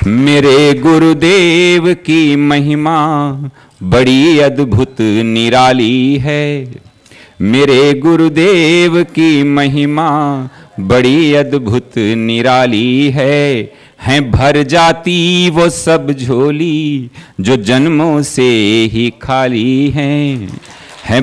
मेरे गुरुदेव की महिमा बड़ी अद्भुत निराली है। मेरे गुरुदेव की महिमा बड़ी अद्भुत निराली है भर जाती वो सब झोली जो जन्मों से ही खाली है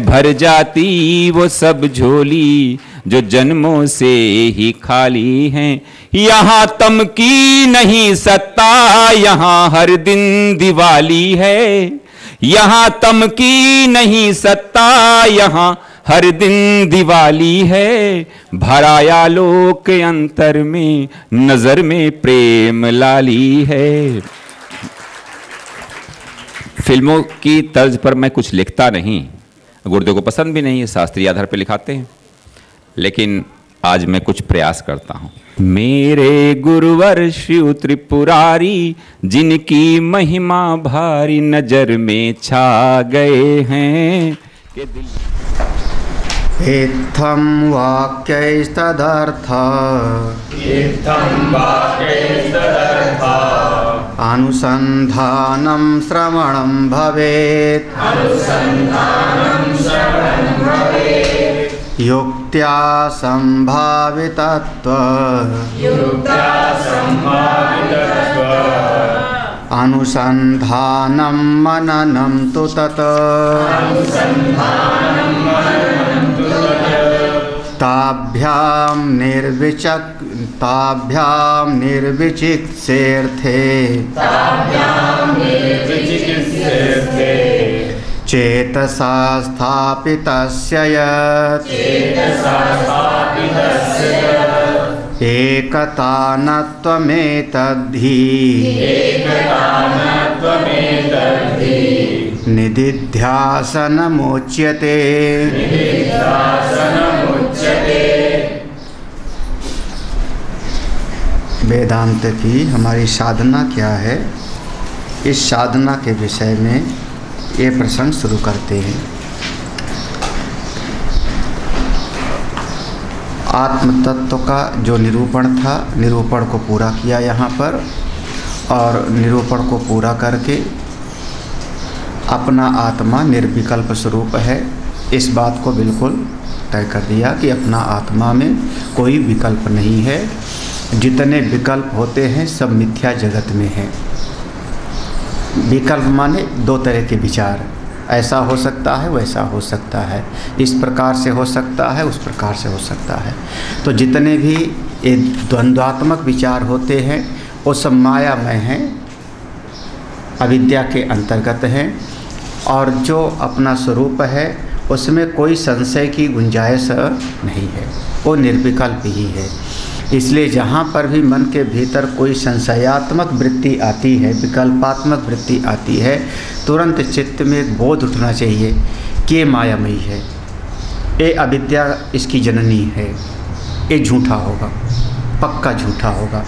भर जाती वो सब झोली जो जन्मों से ही खाली हैं। यहाँ तम की नहीं सत्ता, यहाँ हर दिन दिवाली है। यहाँ तम की नहीं सत्ता, यहाँ हर दिन दिवाली है। भराया लोक अंतर में, नजर में प्रेम लाली है। फिल्मों की तर्ज पर मैं कुछ लिखता नहीं, गुरुदेव को पसंद भी नहीं है, शास्त्रीय आधार पर लिखाते हैं, लेकिन आज मैं कुछ प्रयास करता हूं। मेरे गुरुवर शिव त्रिपुरारी, जिनकी महिमा भारी नजर में छा गए हैं कि दिल इत्थं वाक्यैस्तदर्थ अनुसन्धानं श्रवणं भवेत् युक्त्या संभावितत्व अनुसन्धानं मननं तु तत् ताभ्यां निर्विचिकित्सेऽर्थे चेतसा स्थापितस्य यत् एकतानत्वमेतद्धि निदिध्यासनमुच्यते। वेदांत की हमारी साधना क्या है, इस साधना के विषय में ये प्रसंग शुरू करते हैं। आत्म तत्व का जो निरूपण था, निरूपण को पूरा किया यहाँ पर, और निरूपण को पूरा करके अपना आत्मा निर्विकल्प स्वरूप है, इस बात को बिल्कुल तय कर दिया कि अपना आत्मा में कोई विकल्प नहीं है। जितने विकल्प होते हैं सब मिथ्या जगत में है। विकल्प माने दो तरह के विचार, ऐसा हो सकता है, वैसा हो सकता है, इस प्रकार से हो सकता है, उस प्रकार से हो सकता है। तो जितने भी ये द्वंद्वात्मक विचार होते हैं वो सब मायामय हैं, अविद्या के अंतर्गत हैं, और जो अपना स्वरूप है उसमें कोई संशय की गुंजाइश नहीं है, वो निर्विकल्प ही है। इसलिए जहाँ पर भी मन के भीतर कोई संशयात्मक वृत्ति आती है, विकल्पात्मक वृत्ति आती है, तुरंत चित्त में एक बोध उठना चाहिए कि ये मायामयी है, ये अविद्या इसकी जननी है, ये झूठा होगा, पक्का झूठा होगा।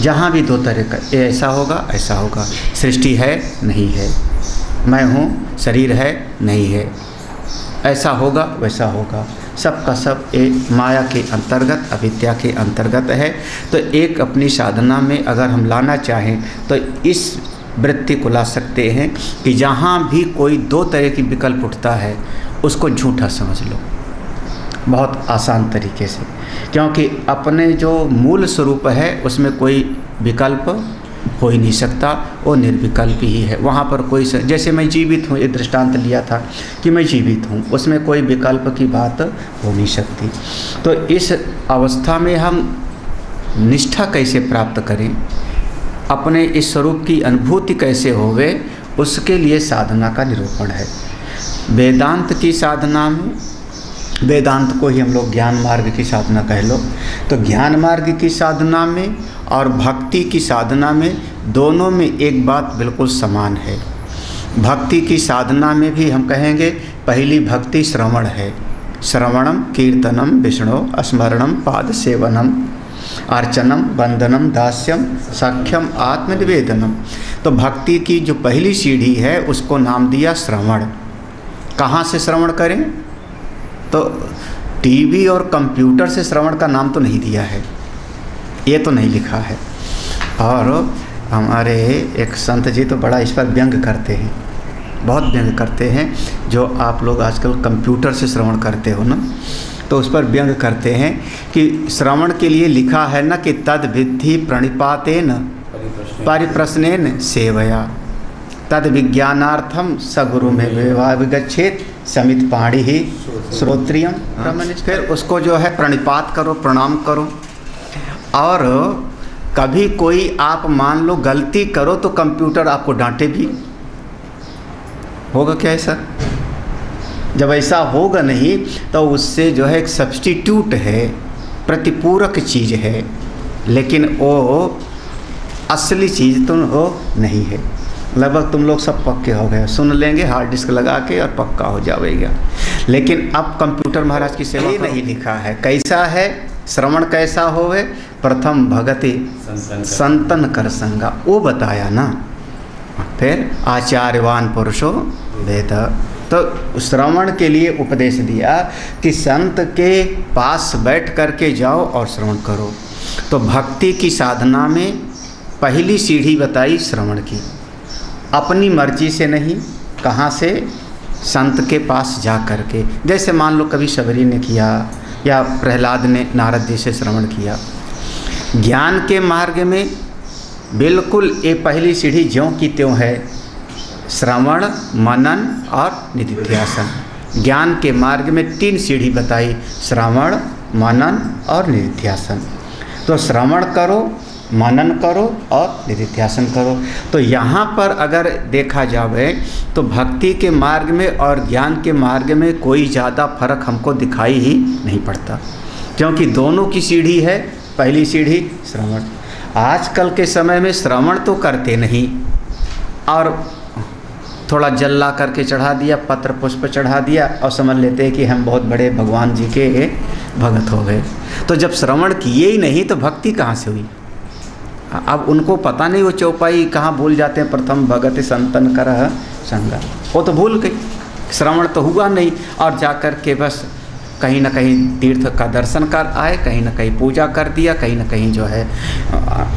जहाँ भी दो तरह का, ये ऐसा होगा, ऐसा होगा, सृष्टि है, नहीं है, मैं हूँ, शरीर है, नहीं है, ऐसा होगा, वैसा होगा, सब का सब एक माया के अंतर्गत, अविद्या के अंतर्गत है। तो एक अपनी साधना में अगर हम लाना चाहें तो इस वृत्ति को ला सकते हैं कि जहाँ भी कोई दो तरह की विकल्प उठता है उसको झूठा समझ लो, बहुत आसान तरीके से, क्योंकि अपने जो मूल स्वरूप है उसमें कोई विकल्प हो ही नहीं सकता, वो निर्विकल्प ही है। वहाँ पर कोई जैसे मैं जीवित हूँ, ये दृष्टांत लिया था कि मैं जीवित हूँ, उसमें कोई विकल्प की बात हो नहीं सकती। तो इस अवस्था में हम निष्ठा कैसे प्राप्त करें, अपने इस स्वरूप की अनुभूति कैसे होवे, उसके लिए साधना का निरूपण है। वेदांत की साधना में, वेदांत को ही हम लोग ज्ञान मार्ग की साधना कह लो, तो ज्ञान मार्ग की साधना में और भक्ति की साधना में, दोनों में एक बात बिल्कुल समान है। भक्ति की साधना में भी हम कहेंगे पहली भक्ति श्रवण है, श्रवणम कीर्तनम विष्णु स्मरणम पाद सेवनम अर्चनम वंदनम दास्यम सख्यम आत्मनिवेदनम। तो भक्ति की जो पहली सीढ़ी है उसको नाम दिया श्रवण। कहाँ से श्रवण करें, तो टीवी और कंप्यूटर से श्रवण का नाम तो नहीं दिया है, ये तो नहीं लिखा है। और हमारे एक संत जी तो बड़ा इस पर व्यंग करते हैं, बहुत व्यंग करते हैं। जो आप लोग आजकल कंप्यूटर से श्रवण करते हो ना, तो उस पर व्यंग करते हैं कि श्रवण के लिए लिखा है ना कि तद विद्धि प्रणिपातेन परिप्रश्नेन सेवया तद विज्ञानार्थम सगुरु में विगच्छेत समित पाणी ही श्रोत्रियम ब्रह्मनिष्ठ। फिर उसको जो है प्रणिपात करो, प्रणाम करो। और कभी कोई आप मान लो गलती करो तो कंप्यूटर आपको डांटे भी, होगा क्या ऐसा? जब ऐसा होगा नहीं तो उससे जो है एक सब्स्टिट्यूट है, प्रतिपूरक चीज़ है, लेकिन वो असली चीज़ तो वो नहीं है। लगभग तुम लोग सब पक्के हो गए, सुन लेंगे हार्ड डिस्क लगा के और पक्का हो जाएगा। लेकिन अब कंप्यूटर महाराज की सेवा नहीं लिखा है। कैसा है श्रवण, कैसा होवे? प्रथम भगति संतन कर संगा, वो बताया ना। फिर आचार्यवान पुरुषो वेद, तो श्रवण के लिए उपदेश दिया कि संत के पास बैठ करके जाओ और श्रवण करो। तो भक्ति की साधना में पहली सीढ़ी बताई श्रवण की, अपनी मर्जी से नहीं, कहाँ से? संत के पास जा करके। जैसे मान लो कभी शबरी ने किया या प्रहलाद ने नारद जी से श्रवण किया। ज्ञान के मार्ग में बिल्कुल ये पहली सीढ़ी ज्यों की त्यों है, श्रवण, मनन और निधिध्यासन। ज्ञान के मार्ग में 3 सीढ़ी बताई, श्रवण, मनन और निधिध्यासन। तो श्रवण करो, मनन करो और निधिध्यासन करो। तो यहाँ पर अगर देखा जाए तो भक्ति के मार्ग में और ज्ञान के मार्ग में कोई ज़्यादा फर्क हमको दिखाई ही नहीं पड़ता, क्योंकि दोनों की सीढ़ी है। पहली सीढ़ी श्रवण। आजकल के समय में श्रवण तो करते नहीं, और थोड़ा जल ला करके चढ़ा दिया, पत्र पुष्प चढ़ा दिया और समझ लेते हैं कि हम बहुत बड़े भगवान जी के भगत हो गए। तो जब श्रवण किए ही नहीं तो भक्ति कहाँ से हुई? अब उनको पता नहीं, वो चौपाई कहाँ भूल जाते हैं, प्रथम भगत संतन करह संगा, वो तो भूल गई। श्रवण तो हुआ नहीं, और जा कर के बस कहीं ना कहीं तीर्थ का दर्शन कर आए, कहीं ना कहीं पूजा कर दिया, कहीं ना कहीं जो है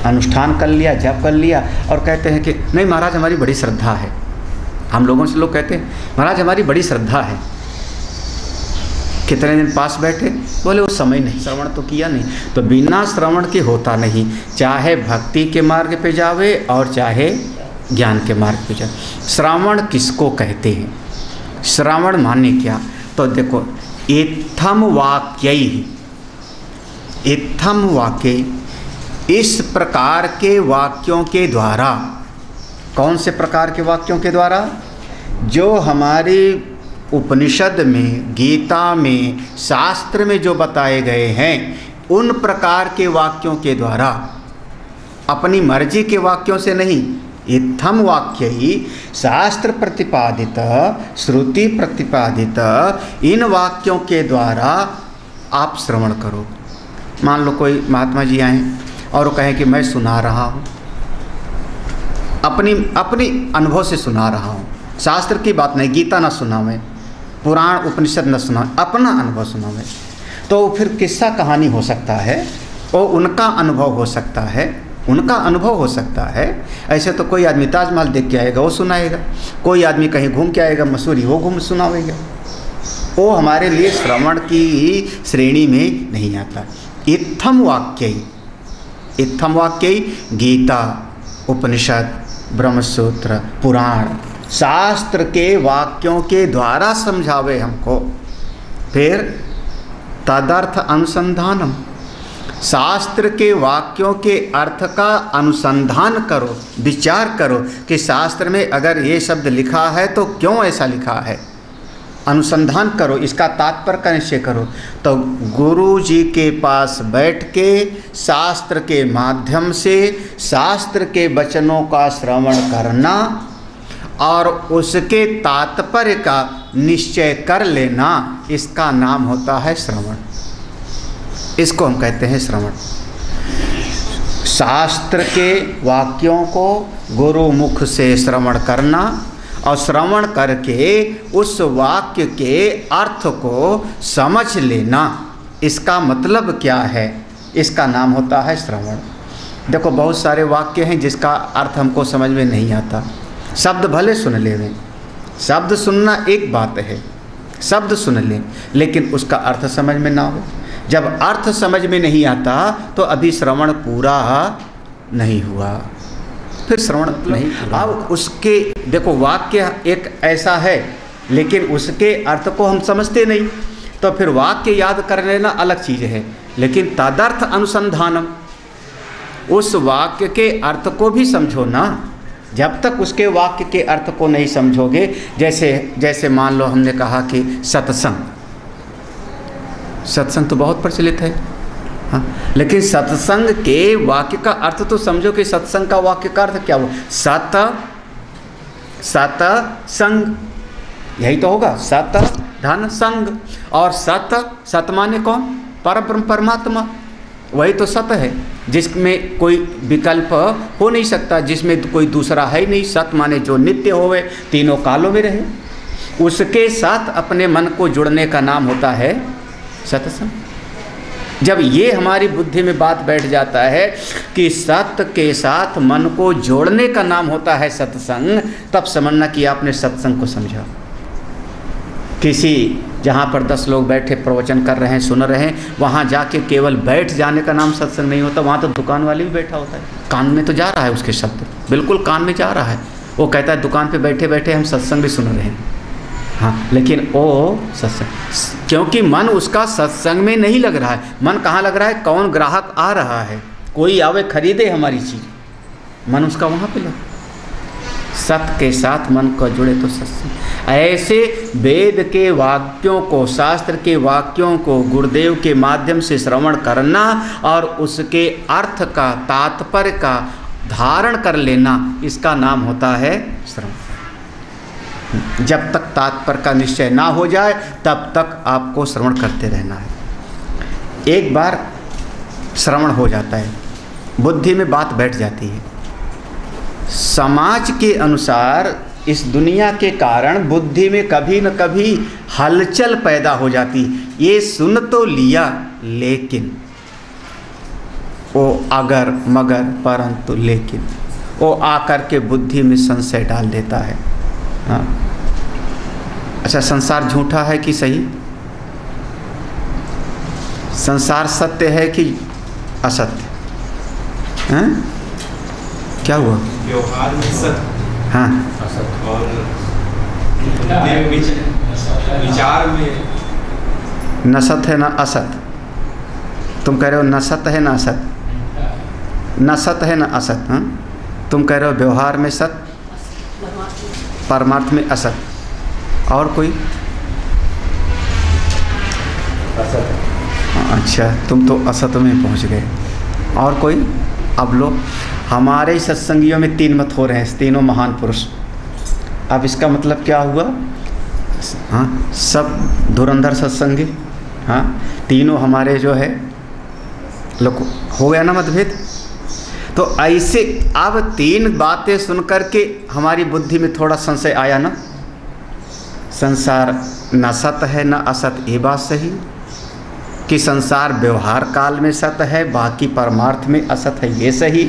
अनुष्ठान कर लिया, जप कर लिया, और कहते हैं कि नहीं महाराज हमारी बड़ी श्रद्धा है। हम लोगों से लोग कहते हैं महाराज हमारी बड़ी श्रद्धा है। कितने दिन पास बैठे, बोले वो समय नहीं, श्रवण तो किया नहीं। तो बिना श्रवण के होता नहीं, चाहे भक्ति के मार्ग पे जावे और चाहे ज्ञान के मार्ग पे जावे। श्रवण किसको कहते हैं? श्रवण माने क्या? तो देखो, इत्थम वाक्य, इत्थम वाक्य, इस प्रकार के वाक्यों के द्वारा। कौन से प्रकार के वाक्यों के द्वारा? जो हमारी उपनिषद में, गीता में, शास्त्र में जो बताए गए हैं, उन प्रकार के वाक्यों के द्वारा, अपनी मर्जी के वाक्यों से नहीं। इत्थम वाक्य ही शास्त्र प्रतिपादित, श्रुति प्रतिपादित इन वाक्यों के द्वारा आप श्रवण करो। मान लो कोई महात्मा जी आए और वो कहें कि मैं सुना रहा हूँ, अपनी अनुभव से सुना रहा हूँ, शास्त्र की बात नहीं, गीता ना सुना मैं, पुराण उपनिषद न सुना, अपना अनुभव सुना मैं, तो फिर किस्सा कहानी हो सकता है, वो उनका अनुभव हो सकता है, उनका अनुभव हो सकता है। ऐसे तो कोई आदमी ताजमहल देख के आएगा वो सुनाएगा, कोई आदमी कहीं घूम के आएगा मसूरी वो घूम सुनाएगा, वो हमारे लिए श्रवण की श्रेणी में नहीं आता। इत्थम वाक्य, इत्थम वाक्य गीता, उपनिषद, ब्रह्मसूत्र, पुराण, शास्त्र के वाक्यों के द्वारा समझावे हमको। फिर तदर्थ अनुसंधानम, शास्त्र के वाक्यों के अर्थ का अनुसंधान करो, विचार करो कि शास्त्र में अगर ये शब्द लिखा है तो क्यों ऐसा लिखा है, अनुसंधान करो, इसका तात्पर्य का निश्चय करो। तो गुरु जी के पास बैठ के शास्त्र के माध्यम से शास्त्र के वचनों का श्रवण करना और उसके तात्पर्य का निश्चय कर लेना, इसका नाम होता है श्रवण। इसको हम कहते हैं श्रवण। शास्त्र के वाक्यों को गुरु मुख से श्रवण करना और श्रवण करके उस वाक्य के अर्थ को समझ लेना, इसका मतलब क्या है, इसका नाम होता है श्रवण। देखो बहुत सारे वाक्य हैं जिसका अर्थ हमको समझ में नहीं आता। शब्द भले सुन लें, शब्द सुनना एक बात है, शब्द सुन लें, लेकिन उसका अर्थ समझ में ना हो। जब अर्थ समझ में नहीं आता तो अभी श्रवण पूरा नहीं हुआ, फिर श्रवण नहीं। अब उसके देखो वाक्य एक ऐसा है, लेकिन उसके अर्थ को हम समझते नहीं, तो फिर वाक्य याद कर लेना अलग चीज़ है, लेकिन तदर्थ अनुसंधानम, उस वाक्य के अर्थ को भी समझो ना। जब तक उसके वाक्य के अर्थ को नहीं समझोगे, जैसे मान लो हमने कहा कि सत्संग, सत्संग तो बहुत प्रचलित है, हाँ, लेकिन सत्संग के वाक्य का अर्थ तो समझो कि सत्संग का वाक्य का अर्थ क्या हुआ? सत्संग, यही तो होगा, सत धन संग। और सत माने कौन? परब्रह्म परमात्मा, वही तो सत है, जिसमें कोई विकल्प हो नहीं सकता, जिसमें कोई दूसरा है ही नहीं। सत माने जो नित्य होवे, तीनों कालों में रहे, उसके साथ अपने मन को जुड़ने का नाम होता है सत्संग। जब ये हमारी बुद्धि में बात बैठ जाता है कि सत्य के साथ मन को जोड़ने का नाम होता है सत्संग, तब समझना कि आपने सत्संग को समझा। किसी जहाँ पर 10 लोग बैठे प्रवचन कर रहे हैं, सुन रहे हैं, वहाँ जाके केवल बैठ जाने का नाम सत्संग नहीं होता। वहाँ तो दुकान वाले भी बैठा होता है, कान में तो जा रहा है उसके शब्द, बिल्कुल कान में जा रहा है। वो कहता है दुकान पे बैठे बैठे हम सत्संग भी सुन रहे हैं, हाँ, लेकिन वो सत्संग, क्योंकि मन उसका सत्संग में नहीं लग रहा है। मन कहाँ लग रहा है? कौन ग्राहक आ रहा है, कोई आवे खरीदे हमारी चीज़, मन उसका वहाँ पे लग। सत्य के साथ मन को जुड़े तो सत्संग। ऐसे वेद के वाक्यों को, शास्त्र के वाक्यों को गुरुदेव के माध्यम से श्रवण करना और उसके अर्थ का, तात्पर्य का धारण कर लेना, इसका नाम होता है श्रवण। जब तक तात्पर्य का निश्चय ना हो जाए तब तक आपको श्रवण करते रहना है। एक बार श्रवण हो जाता है, बुद्धि में बात बैठ जाती है। समाज के अनुसार इस दुनिया के कारण बुद्धि में कभी न कभी हलचल पैदा हो जाती। ये सुन तो लिया, लेकिन वो अगर मगर परंतु लेकिन वो आकर के बुद्धि में संशय डाल देता है। हाँ, अच्छा, संसार झूठा है कि सही? संसार सत्य है कि असत्य? हैं? क्या हुआ? व्यवहार में सत्य, हाँ, और विचार में न सत्य है न असत। तुम कह रहे हो न सत्य है न असत, न सत्य है न असत। हाँ, तुम कह रहे हो व्यवहार में सत्य, परमार्थ में असत, और कोई? अच्छा, तुम तो असत में पहुंच गए। और कोई? अब लो, हमारे सत्संगियों में 3 मत हो रहे हैं, तीनों महान पुरुष। अब इसका मतलब क्या हुआ? हाँ, सब धुरंधर सत्संगी, हाँ, तीनों हमारे जो है लोग, हो गया ना मतभेद। तो ऐसे अब 3 बातें सुन करके हमारी बुद्धि में थोड़ा संशय आया ना। संसार न सत्य है न असत, ये बात सही कि संसार व्यवहार काल में सत्य है, बाकी परमार्थ में असत है, ये सही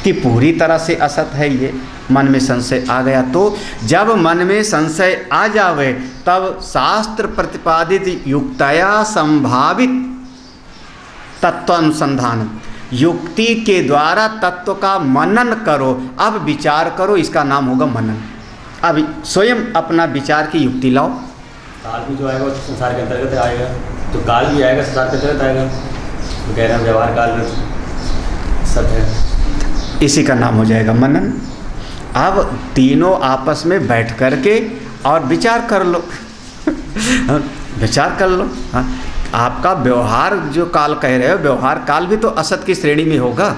कि पूरी तरह से असत है, ये मन में संशय आ गया। तो जब मन में संशय आ जावे तब शास्त्र प्रतिपादित युक्तया संभावित तत्वानुसंधान, युक्ति के द्वारा तत्व का मनन करो। अब विचार करो, इसका नाम होगा मनन। अब स्वयं अपना विचार की युक्ति लाओ। काल भी जो आएगा वो संसार के अंतर्गत आएगा, तो काल भी आएगा संसार के अंतर्गत आएगा। तो कह रहे हैं व्यवहार काल में सत्य है, इसी का नाम हो जाएगा मनन। अब तीनों आपस में बैठ करके और विचार कर लो विचार कर लो। हाँ, आपका व्यवहार जो काल कह रहे हो, व्यवहार काल भी तो असत की श्रेणी में होगा,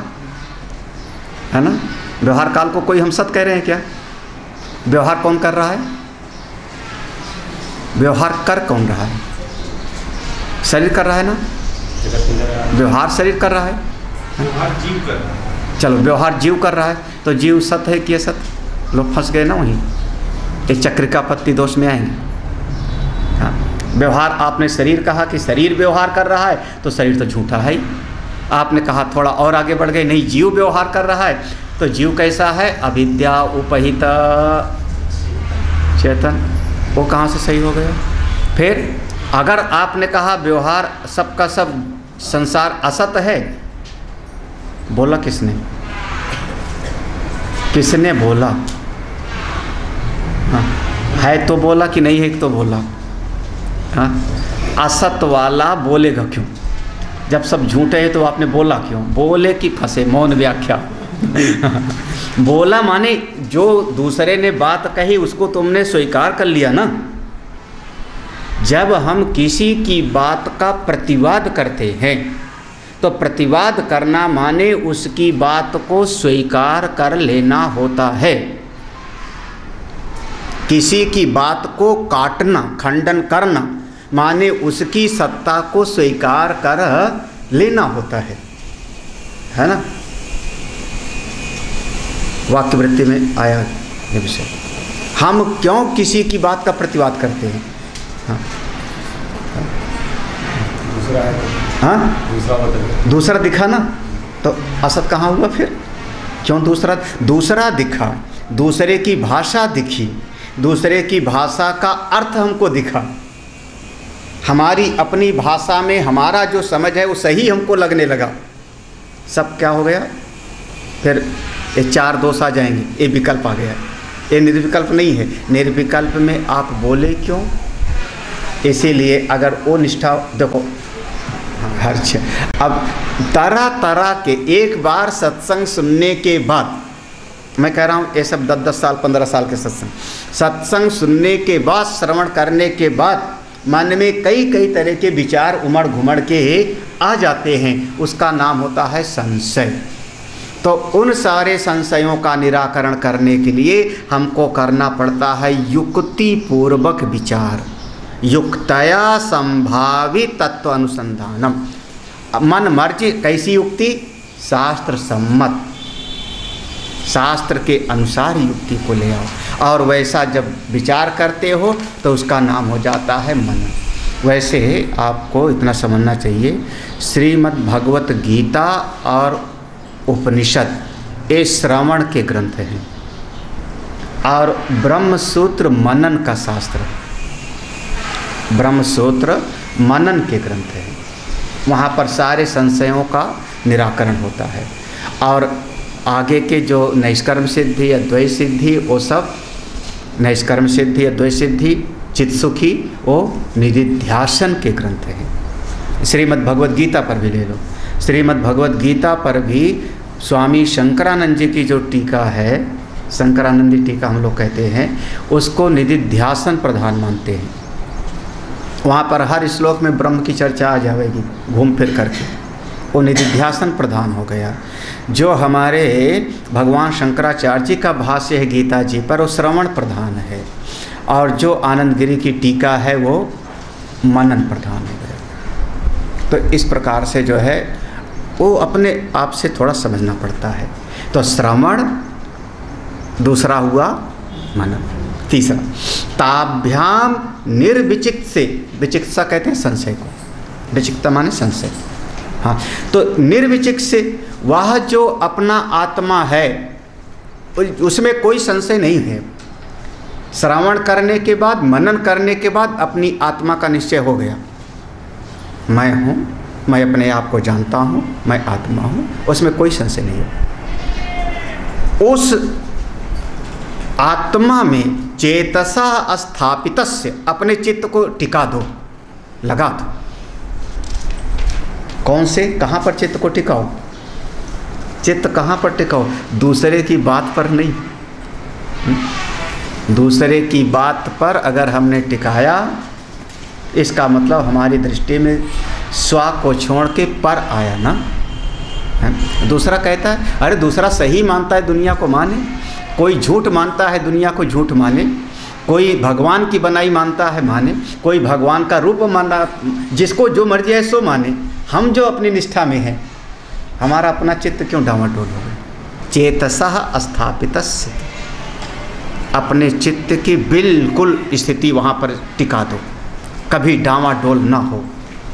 है ना। व्यवहार काल को कोई हम सत कह रहे हैं क्या? व्यवहार कौन कर रहा है? व्यवहार कर कौन रहा है? शरीर कर रहा है ना। व्यवहार शरीर कर रहा है, व्यवहार जीव कर रहा है। चलो, व्यवहार जीव कर रहा है, तो जीव सत है कि असत? लोग फंस गए ना वहीं, एक चक्रिका पत्ती दोष में आएंगे। हाँ, व्यवहार आपने शरीर कहा कि शरीर व्यवहार कर रहा है, तो शरीर तो झूठा है ही। आपने कहा थोड़ा और आगे बढ़ गए, नहीं जीव व्यवहार कर रहा है, तो जीव कैसा है? अविद्या उपहित चेतन, वो कहाँ से सही हो गया? फिर अगर आपने कहा व्यवहार सबका सब संसार असत है, बोला किसने? किसने बोला? हाँ, है तो बोला कि नहीं है तो बोला? हाँ, असत वाला बोलेगा क्यों? जब सब झूठे हैं तो आपने बोला क्यों? बोले कि फंसे, मौन व्याख्या। बोला माने जो दूसरे ने बात कही उसको तुमने स्वीकार कर लिया ना। जब हम किसी की बात का प्रतिवाद करते हैं तो प्रतिवाद करना माने उसकी बात को स्वीकार कर लेना होता है। किसी की बात को काटना, खंडन करना माने उसकी सत्ता को स्वीकार कर लेना होता है ना। वाक्य वृत्ति में आया ये विषय। हम क्यों किसी की बात का प्रतिवाद करते हैं? हाँ, दूसरा है, हाँ दूसरा दिखा ना, तो असत कहाँ हुआ फिर? क्यों दूसरा दिखा, दूसरे की भाषा दिखी, दूसरे की भाषा का अर्थ हमको दिखा, हमारी अपनी भाषा में हमारा जो समझ है वो सही हमको लगने लगा, सब क्या हो गया? फिर ये चार दोष आ जाएंगे। ये विकल्प आ गया, ये निर्विकल्प नहीं है। निर्विकल्प में आप बोले क्यों? इसीलिए अगर वो निष्ठा देखो, अच्छा अब तरह तरह के एक बार सत्संग सुनने के बाद, मैं कह रहा हूँ ये सब 10-10 साल 15 साल के सत्संग सुनने के बाद, श्रवण करने के बाद मन में कई तरह के विचार उमड़ घुमड़ के आ जाते हैं, उसका नाम होता है संशय। तो उन सारे संशयों का निराकरण करने के लिए हमको करना पड़ता है युक्ति पूर्वक विचार, युक्तया संभावित तत्व अनुसंधानम। मन मर्जी कैसी युक्ति? शास्त्र सम्मत, शास्त्र के अनुसार युक्ति को ले आओ, और वैसा जब विचार करते हो तो उसका नाम हो जाता है मनन। वैसे आपको इतना समझना चाहिए, श्रीमद् भगवत गीता और उपनिषद ये श्रवण के ग्रंथ हैं, और ब्रह्मसूत्र मनन का शास्त्र है। ब्रह्मसूत्र मनन के ग्रंथ हैं, वहाँ पर सारे संशयों का निराकरण होता है। और आगे के जो नैष्कर्म सिद्धि, अद्वैत सिद्धि, वो सब नैष्कर्म सिद्धि, अद्वैत सिद्धि, चित्त सुखी, वो निधिध्यासन के ग्रंथ हैं। श्रीमद् भगवत गीता पर भी ले लो, श्रीमद् भगवत गीता पर भी स्वामी शंकरानंद जी की जो टीका है, शंकरानंदी टीका हम लोग कहते हैं, उसको निधिध्यासन प्रधान मानते हैं। वहाँ पर हर श्लोक में ब्रह्म की चर्चा आ जाएगी घूम फिर करके, वो निधिध्यासन प्रधान हो गया। जो हमारे भगवान शंकराचार्य जी का भाष्य है गीता जी पर, वो श्रवण प्रधान है, और जो आनंद गिरी की टीका है वो मनन प्रधान हो गया। तो इस प्रकार से जो है वो अपने आप से थोड़ा समझना पड़ता है। तो श्रवण, दूसरा हुआ मनन, तीसरा ताभ्याम निर्विचित्से, विचिकित्सा कहते हैं संशय को, विचिकित्सा माने संशय। हाँ, तो निर्विचिक से वह जो अपना आत्मा है उसमें कोई संशय नहीं है। श्रवण करने के बाद, मनन करने के बाद अपनी आत्मा का निश्चय हो गया, मैं हूँ, मैं अपने आप को जानता हूँ, मैं आत्मा हूँ, उसमें कोई संशय नहीं है। उस आत्मा में चेतसा स्थापितस्य, अपने चित्त को टिका दो, लगा दो। कौन से, कहाँ पर चित्त को टिकाओ? चित्त कहाँ पर टिकाओ? दूसरे की बात पर नहीं। दूसरे की बात पर अगर हमने टिकाया, इसका मतलब हमारी दृष्टि में स्व को छोड़ के पर आया ना। दूसरा कहता है, अरे दूसरा सही मानता है दुनिया को माने, कोई झूठ मानता है दुनिया को झूठ माने, कोई भगवान की बनाई मानता है माने, कोई भगवान का रूप माना, जिसको जो मर्जी है सो माने। हम जो अपनी निष्ठा में हैं, हमारा अपना चित्त क्यों डामाडोल हो गया? चेतसः स्थापितस्य, अपने चित्त की बिल्कुल स्थिति वहाँ पर टिका दो, कभी डामाडोल ना हो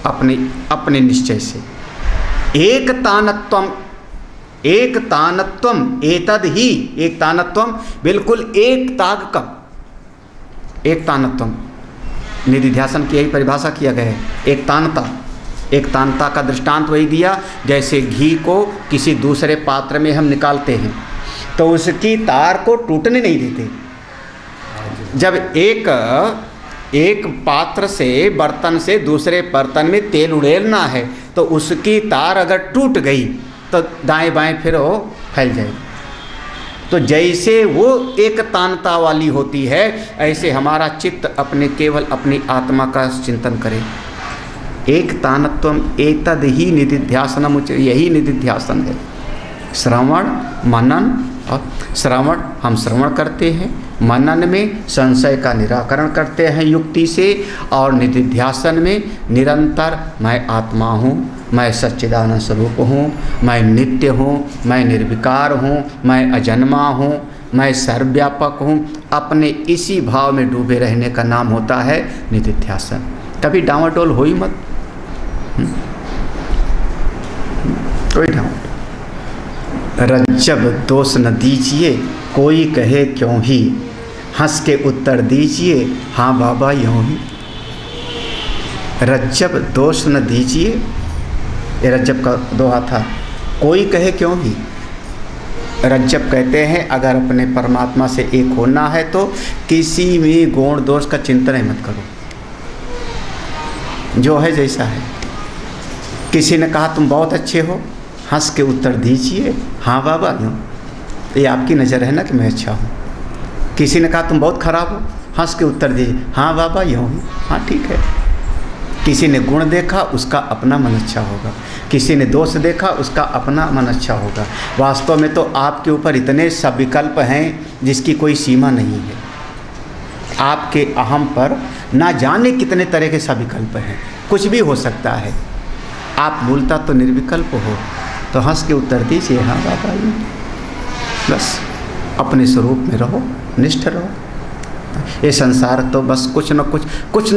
अपने निश्चय से। एक तानत्वम, एक तानत्वम एतद ही, एक तानत्वम बिल्कुल एक ताग का, एक तानत्वम निधिध्यासन की यही परिभाषा किया गया है। एक तानता, एक तानता का दृष्टांत वही दिया जैसे घी को किसी दूसरे पात्र में हम निकालते हैं तो उसकी तार को टूटने नहीं देते। जब एक पात्र से, बर्तन से दूसरे बर्तन में तेल उड़ेलना है तो उसकी तार अगर टूट गई तो दाएं बाएं फिर वो फैल जाएगी। तो जैसे वो एक तानता वाली होती है ऐसे हमारा चित्त अपने केवल अपनी आत्मा का चिंतन करे। एक तानत्वम एतद ही निधिध्यासनम उच्यते, यही निधिध्यासन है। श्रवण मनन, और श्रवण हम श्रवण करते हैं, मनन में संशय का निराकरण करते हैं युक्ति से, और निधिध्यासन में निरंतर मैं आत्मा हूँ, मैं सच्चिदानंद स्वरूप हूँ, मैं नित्य हूँ, मैं निर्विकार हूँ, मैं अजन्मा हूँ, मैं सर्वव्यापक हूँ, अपने इसी भाव में डूबे रहने का नाम होता है निधिध्यासन। कभी डांवाडोल हो ही मत, कोई डांवाडोल। रज्जब दोष न दीजिए कोई कहे क्यों ही, हंस के उत्तर दीजिए हाँ बाबा यूँ ही। रज्जब दोष न दीजिए, ये रज्जब का दोहा था, कोई कहे क्यों ही। रज्जब कहते हैं अगर अपने परमात्मा से एक होना है तो किसी भी गुण दोष का चिंतन मत करो, जो है जैसा है। किसी ने कहा तुम बहुत अच्छे हो, हंस के उत्तर दीजिए हाँ बाबा यूँ, ये आपकी नज़र है ना कि मैं अच्छा हूँ। किसी ने कहा तुम बहुत खराब हो, हंस के उत्तर दीजिए हाँ बाबा यूँ ही, हाँ ठीक है। किसी ने गुण देखा उसका अपना मन अच्छा होगा, किसी ने दोष देखा उसका अपना मन अच्छा होगा। वास्तव में तो आपके ऊपर इतने सविकल्प हैं जिसकी कोई सीमा नहीं है। आपके अहम पर ना जाने कितने तरह के सविकल्प हैं, कुछ भी हो सकता है। आप मूलतः तो निर्विकल्प हो, तो हंस के उत्तर दीजिए हाँ बाबा यूँ, बस अपने स्वरूप में रहो, निष्ठ रहो। ये संसार तो बस कुछ न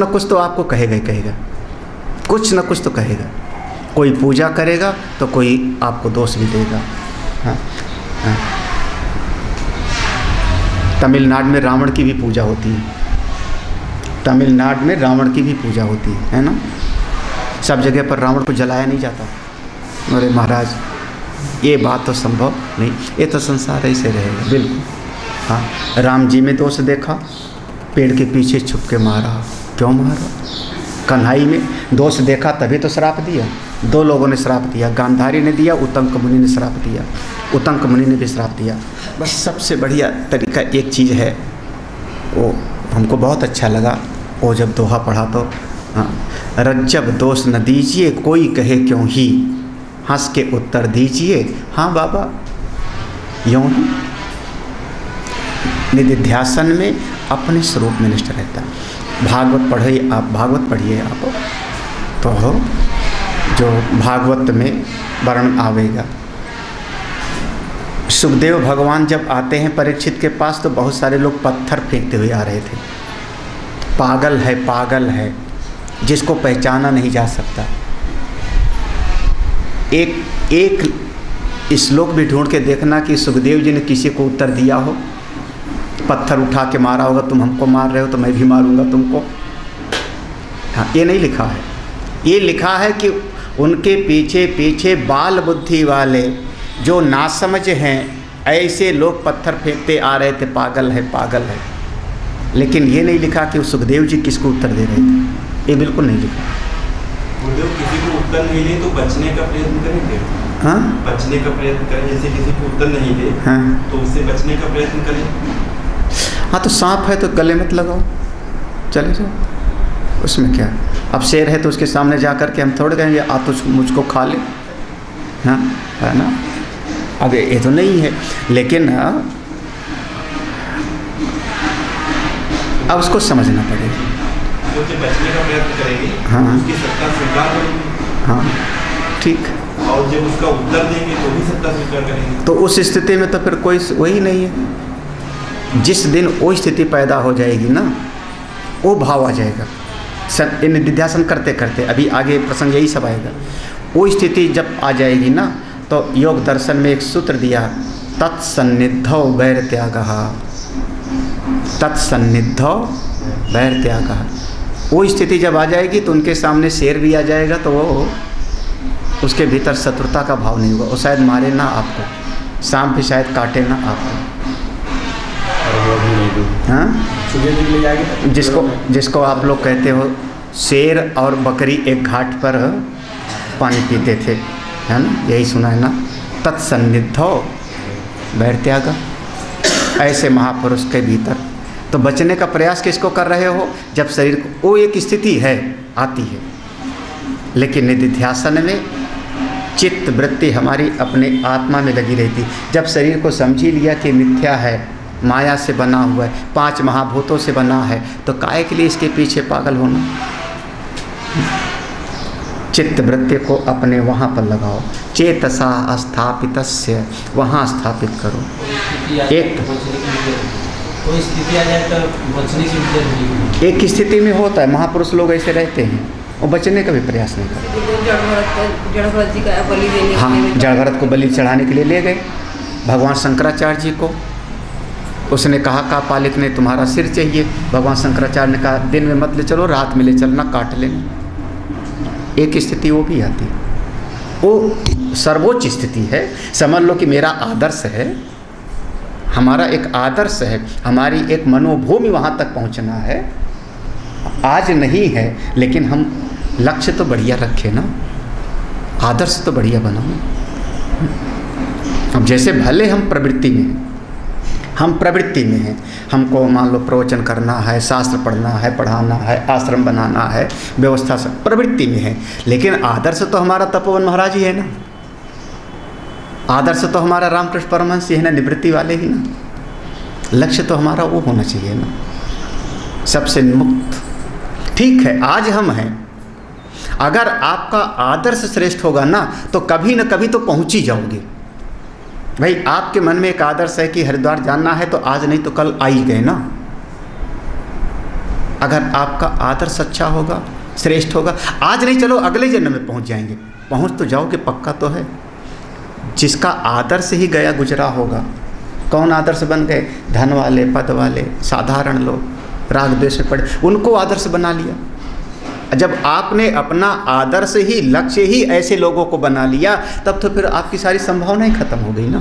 कुछ तो आपको कहेगा ही कहेगा, कुछ न कुछ तो कहेगा। कोई पूजा करेगा तो कोई आपको दोष भी देगा। हाँ, हाँ। तमिलनाडु में रावण की भी पूजा होती है, तमिलनाडु में रावण की भी पूजा होती है ना। सब जगह पर रावण को जलाया नहीं जाता। अरे महाराज ये बात तो संभव नहीं, ये तो संसार ऐसे रहेगा बिल्कुल। हाँ, राम जी में दोष देखा, पेड़ के पीछे छुप के मारा, क्यों मारा? कन्हई में दोष देखा तभी तो श्राप दिया। दो लोगों ने श्राप दिया, गांधारी ने दिया, उत्तंक मुनि ने श्राप दिया, उत्तंक मुनि ने भी श्राप दिया। बस सबसे बढ़िया तरीका एक चीज़ है, वो हमको बहुत अच्छा लगा, वो जब दोहा पढ़ा तो रज्जब दोष न दीजिए कोई कहे क्यों ही, हंस के उत्तर दीजिए हाँ बाबा यूँ ही। निधिध्यासन में अपने स्वरूप में निष्ठ रहता है। भागवत पढ़िए आप, भागवत पढ़िए आप तो जो भागवत में वर्णन आवेगा। सुखदेव भगवान जब आते हैं परीक्षित के पास तो बहुत सारे लोग पत्थर फेंकते हुए आ रहे थे। पागल है, पागल है, जिसको पहचाना नहीं जा सकता। एक श्लोक भी ढूंढ के देखना कि सुखदेव जी ने किसी को उत्तर दिया हो। पत्थर उठा के मारा होगा, तुम हमको मार रहे हो तो मैं भी मारूंगा तुमको। हाँ, ये नहीं लिखा है। ये लिखा है कि उनके पीछे पीछे बाल बुद्धि वाले जो नासमझ हैं ऐसे लोग पत्थर फेंकते आ रहे थे, पागल है, पागल है। लेकिन ये नहीं लिखा कि सुखदेव जी किसको उत्तर दे रहे थे, ये बिल्कुल नहीं लिखा। गुरुदेव किसी को उत्तर नहीं दे तो बचने का प्रयत्न करेंगे। हाँ, बचने का प्रयत्न करें, जैसे किसी को उत्तर नहीं दे हाँ, तो उससे बचने का प्रयत्न करें। हाँ, तो सांप है तो गले मत लगाओ, चले जाओ, उसमें क्या। अब शेर है तो उसके सामने जा कर के हम थोड़े कहेंगे आ तो मुझको खा ले, हाँ, है ना। अब ये तो नहीं है, लेकिन अब उसको समझना पड़ेगा। तो बचने का प्रयत्न करेंगे, हाँ, उसकी सत्ता स्वीकार करेंगे। हाँ, ठीक। और जब उसका उत्तर देंगे तो भी सत्ता स्वीकार करेंगे। तो उस स्थिति में तो फिर कोई वही नहीं है। जिस दिन वो स्थिति पैदा हो जाएगी ना, वो भाव आ जाएगा। निधिध्यासन करते करते, अभी आगे प्रसंग यही सब आएगा। वो स्थिति जब आ जाएगी ना, तो योग दर्शन में एक सूत्र दिया, तत्सन्निधौ वैर त्यागः, तत्सन्निधौ वैर त्यागः। वो स्थिति जब आ जाएगी तो उनके सामने शेर भी आ जाएगा तो वो उसके भीतर शत्रुता का भाव नहीं होगा। वो शायद मारे ना आपको, शाम भी शायद काटे ना आपको। हाँ, जिसको आप लोग कहते हो शेर और बकरी एक घाट पर पानी पीते थे, है ना, यही सुना है ना, तत्सन्निधौ वैर त्यागः। ऐसे महापुरुष के भीतर तो बचने का प्रयास किसको कर रहे हो? जब शरीर को, वो एक स्थिति है आती है, लेकिन निधिध्यासन में चित्त वृत्ति हमारी अपने आत्मा में लगी रहती। जब शरीर को समझी लिया कि मिथ्या है, माया से बना हुआ है, 5 महाभूतों से बना है, तो काहे के लिए इसके पीछे पागल होना? चित्त वृत्ति को अपने वहाँ पर लगाओ, चेतसा स्थापितस्य, वहाँ स्थापित करो। एक स्थिति में होता है, महापुरुष लोग ऐसे रहते हैं, वो बचने का भी प्रयास नहीं करते। हाँ, जड़ भरत को बलि चढ़ाने के लिए ले गए भगवान शंकराचार्य जी को। उसने कहा कापालिक ने तुम्हारा सिर चाहिए। भगवान शंकराचार्य ने कहा दिन में मत ले चलो, रात में ले चलना, काट लेना। एक स्थिति वो भी आती है, वो सर्वोच्च स्थिति है। समझ लो कि मेरा आदर्श है, हमारा एक आदर्श है, हमारी एक मनोभूमि वहाँ तक पहुँचना है। आज नहीं है, लेकिन हम लक्ष्य तो बढ़िया रखें ना, आदर्श तो बढ़िया बनाओ। अब जैसे भले हम प्रवृत्ति में हैं, हम प्रवृत्ति में हैं, हमको मान लो प्रवचन करना है, शास्त्र पढ़ना है, पढ़ाना है, आश्रम बनाना है, व्यवस्था से प्रवृत्ति में है, लेकिन आदर्श तो हमारा तपोवन महाराज ही है ना, आदर्श तो हमारा रामकृष्ण परमहंस ही है ना, निवृत्ति वाले ही ना। लक्ष्य तो हमारा वो होना चाहिए ना, सबसे मुक्त। ठीक है, आज हम हैं, अगर आपका आदर्श श्रेष्ठ होगा ना, तो कभी न कभी तो पहुंच ही जाओगे। भाई आपके मन में एक आदर्श है कि हरिद्वार जाना है, तो आज नहीं तो कल आ ही गए ना। अगर आपका आदर्श अच्छा होगा, श्रेष्ठ होगा, आज नहीं चलो अगले जन्म में पहुंच जाएंगे। पहुंच तो जाओगे, पक्का तो है। जिसका आदर्श ही गया गुजरा होगा, कौन आदर्श बन गए? धन वाले, पद वाले, साधारण लोग, राग द्वेष में पड़े, उनको आदर्श बना लिया। जब आपने अपना आदर्श ही, लक्ष्य ही ऐसे लोगों को बना लिया, तब तो फिर आपकी सारी संभावनाएं खत्म हो गई ना।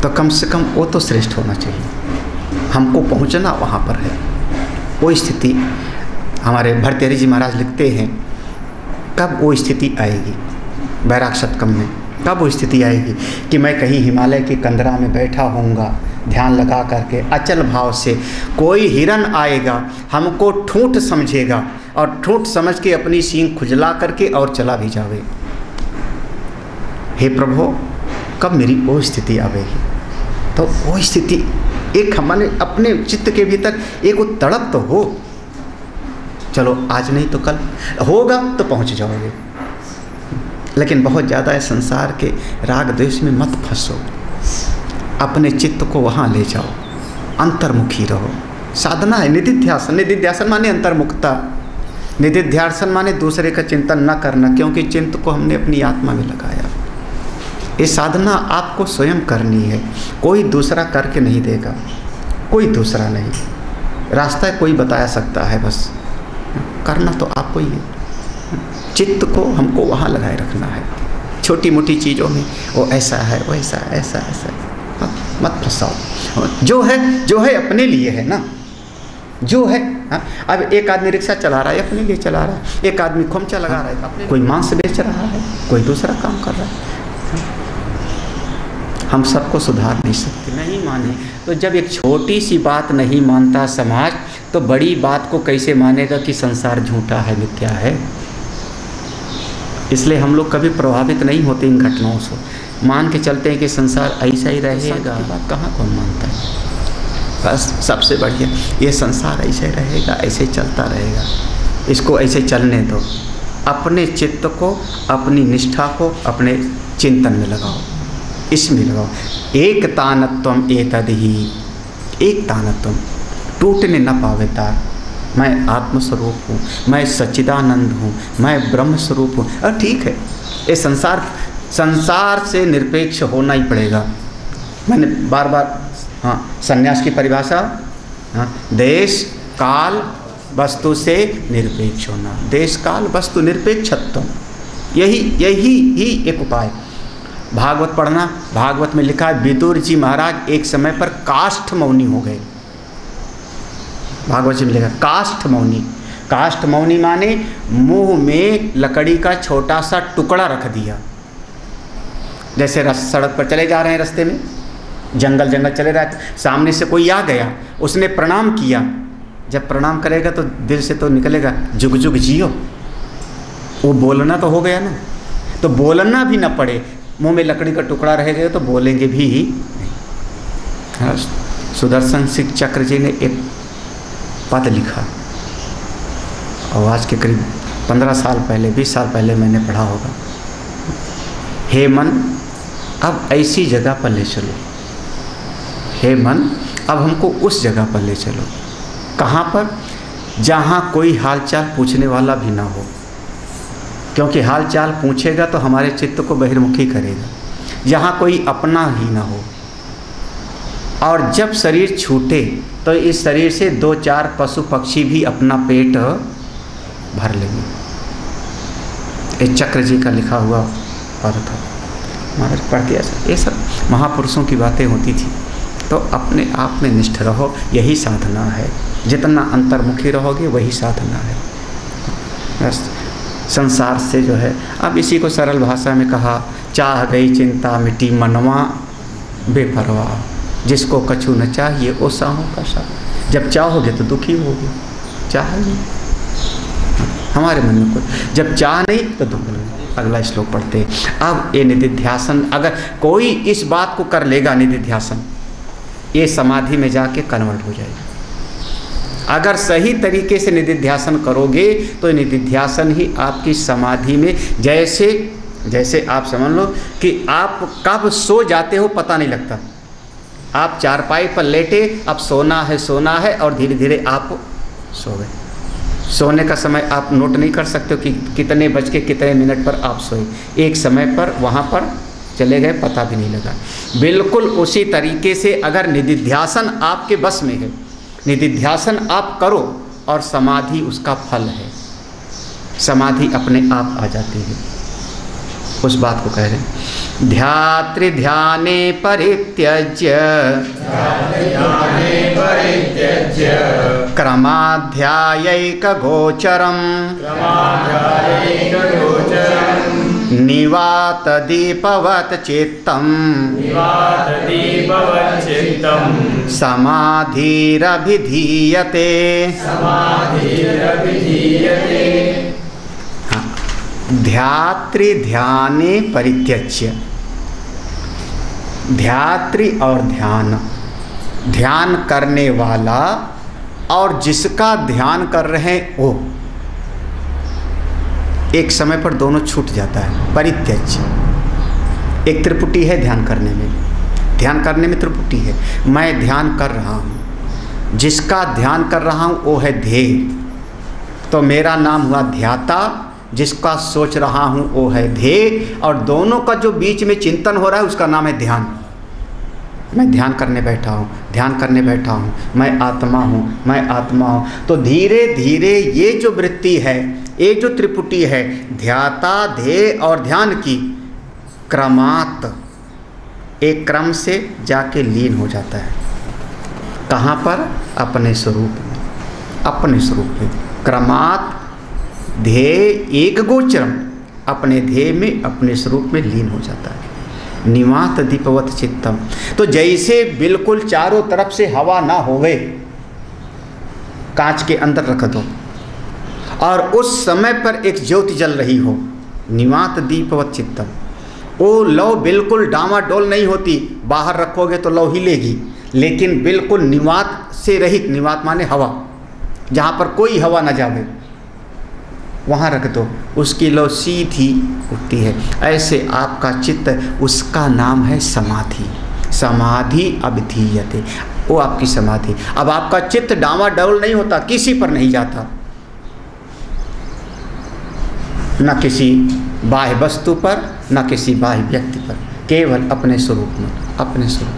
तो कम से कम वो तो श्रेष्ठ होना चाहिए। हमको पहुंचना वहाँ पर है, वो स्थिति। हमारे भर्तृहरि जी महाराज लिखते हैं, कब वो स्थिति आएगी, बैराग शतकम में, कब वो स्थिति आएगी कि मैं कहीं हिमालय की कंदरा में बैठा होऊंगा, ध्यान लगा करके अचल भाव से, कोई हिरन आएगा, हमको ठूंठ समझेगा और ठूंठ समझ के अपनी सींग खुजला करके और चला भी जावे। हे प्रभु, कब मेरी वो स्थिति आवेगी? तो वो स्थिति एक हमारे अपने चित्त के भीतर एक वो तड़प तो हो। चलो आज नहीं तो कल होगा, तो पहुंच जाओगे। लेकिन बहुत ज़्यादा है संसार के राग द्वेष में मत फंसो, अपने चित्त को वहाँ ले जाओ, अंतर्मुखी रहो। साधना है निधिध्यासन। निधिध्यासन माने अंतर्मुखता, निधिध्यासन माने दूसरे का चिंतन न करना, क्योंकि चिंतन को हमने अपनी आत्मा में लगाया। ये साधना आपको स्वयं करनी है, कोई दूसरा करके नहीं देगा, कोई दूसरा नहीं। रास्ता कोई बताया सकता है, बस करना तो आपको ही है। चित्त को हमको वहाँ लगाए रखना है, छोटी मोटी चीज़ों में वो ऐसा है, वो ऐसा है, ऐसा ऐसा है, मत फंसाओ। जो है अपने लिए है ना, जो है। अब एक आदमी रिक्शा चला रहा है, अपने लिए चला रहा है, एक आदमी खोमचा लगा रहा है, कोई मांस बेच रहा है, कोई दूसरा काम कर रहा है। हम सबको सुधार नहीं सकते, नहीं माने तो जब एक छोटी सी बात नहीं मानता समाज, तो बड़ी बात को कैसे मानेगा कि संसार झूठा है, मिथ्या है। इसलिए हम लोग कभी प्रभावित नहीं होते इन घटनाओं से, मान के चलते हैं कि संसार ऐसा ही रहेगा। बात कहाँ कौन मानता है? बस सबसे बढ़िया ये संसार ऐसे रहेगा, ऐसे चलता रहेगा, इसको ऐसे चलने दो। अपने चित्त को, अपनी निष्ठा को अपने चिंतन में लगाओ, इसमें लगाओ। एक तानत्वम एतद् ही, एक तानत्वम, टूटने न पावे तार। मैं आत्मस्वरूप हूँ, मैं सच्चिदानंद हूँ, मैं ब्रह्म स्वरूप हूँ। और ठीक है, ये संसार से निरपेक्ष होना ही पड़ेगा। मैंने बार बार संन्यास की परिभाषा, देश काल वस्तु से निरपेक्ष होना, देश काल वस्तु निरपेक्षत्व, यही एक उपाय। भागवत पढ़ना, भागवत में लिखा है विदुर जी महाराज एक समय पर काष्ठ मौनी हो गए। भागवत जी में लिखा काष्ठ मौनी, काष्ठ मौनी माने मुंह में लकड़ी का छोटा सा टुकड़ा रख दिया। जैसे सड़क पर चले जा रहे हैं, रास्ते में जंगल चले रहे, सामने से कोई आ गया, उसने प्रणाम किया। जब प्रणाम करेगा तो दिल से तो निकलेगा जुग जुग जियो, वो बोलना तो हो गया ना। तो बोलना भी ना पड़े, मुंह में लकड़ी का टुकड़ा रह गया तो बोलेंगे भी नहीं। सुदर्शन सिंह चक्र जी ने एक पद लिखा, और आज के करीब 15 साल पहले, 20 साल पहले मैंने पढ़ा होगा। हे मन, अब ऐसी जगह पर ले चलो, हे मन अब हमको उस जगह पर ले चलो। कहाँ पर? जहाँ कोई हालचाल पूछने वाला भी ना हो, क्योंकि हालचाल पूछेगा तो हमारे चित्त को बहिर्मुखी करेगा। जहाँ कोई अपना ही ना हो, और जब शरीर छूटे तो इस शरीर से 2-4 पशु पक्षी भी अपना पेट भर लेंगे। एक चक्र जी का लिखा हुआ पद था, महाराज पढ़ते ऐसा, ये सब महापुरुषों की बातें होती थी। तो अपने आप में निष्ठ रहो, यही साधना है। जितना अंतर्मुखी रहोगे वही साधना है। बस संसार से जो है, अब इसी को सरल भाषा में कहा, चाह गई चिंता मिटी मनवा बेपरवाह, जिसको कछु न चाहिए ओ साहों का सा। जब चाहोगे तो दुखी होगे, चाह नहीं हमारे मन में कोई, जब चाह नहीं तो दुख नहीं। अगला श्लोक पढ़ते हैं। अब ये निधिध्यासन, अगर कोई इस बात को कर लेगा, निधिध्यासन, ये समाधि में जाके कन्वर्ट हो जाएगा। अगर सही तरीके से निधिध्यासन करोगे तो निधिध्यासन ही आपकी समाधि में, जैसे आप समझ लो कि आप कब सो जाते हो पता नहीं लगता। आप चारपाई पर लेटे, अब सोना है और धीरे धीरे आप सो गए। सोने का समय आप नोट नहीं कर सकते हो कि कितने बज के कितने मिनट पर आप सोए। एक समय पर वहाँ पर चले गए, पता भी नहीं लगा। बिल्कुल उसी तरीके से अगर निधिध्यासन आपके बस में है, निधिध्यासन आप करो और समाधि उसका फल है, समाधि अपने आप आ जाती है। उस बात को कह रहे हैं, ध्यात्रि ध्याने परित्यज्य क्रमाध्यायैक गोचरम निवात दीपवत चित्तम समाधिरभिधीयते। ध्यात्रि ध्याने परित्यज्य, ध्यात्रि और ध्यान, ध्यान करने वाला और जिसका ध्यान कर रहे हैं वो, एक समय पर दोनों छूट जाता है। परित्यज्य एक त्रिपुटी है ध्यान करने में त्रिपुटी है। मैं ध्यान कर रहा हूँ, जिसका ध्यान कर रहा हूँ वो है ध्येय, तो मेरा नाम हुआ ध्याता। जिसका सोच रहा हूँ वो है ध्येय, और दोनों का जो बीच में चिंतन हो रहा है उसका नाम है ध्यान। मैं ध्यान करने बैठा हूँ, मैं आत्मा हूँ। तो धीरे धीरे ये जो वृत्ति है, ये जो त्रिपुटी है, ध्याता, ध्येय और ध्यान की, क्रमात् एक क्रम से जाके लीन हो जाता है। कहाँ पर? अपने स्वरूप में, क्रमात् ध्येय एक गोचरम, अपने ध्येय में, अपने स्वरूप में लीन हो जाता है। निवात दीपवत चित्तम, तो जैसे बिल्कुल चारों तरफ से हवा ना होवे, कांच के अंदर रख दो और उस समय पर एक ज्योति जल रही हो, निवात दीपवत चित्तम, वो लौ बिल्कुल डामाडोल नहीं होती, बाहर रखोगे तो लौ हिलेगी, लेकिन बिल्कुल निवात से रहित, निवात माने हवा, जहाँ पर कोई हवा न जावे वहाँ रख दो, उसकी लौ सीधी उठती है। ऐसे आपका चित्त, उसका नाम है समाधि। समाधि अभिधीयते, वो आपकी समाधि। अब आपका चित्त डामाडोल नहीं होता, किसी पर नहीं जाता, न किसी बाह्य वस्तु पर, न किसी बाह्य व्यक्ति पर, केवल अपने स्वरूप में, अपने स्वरूप।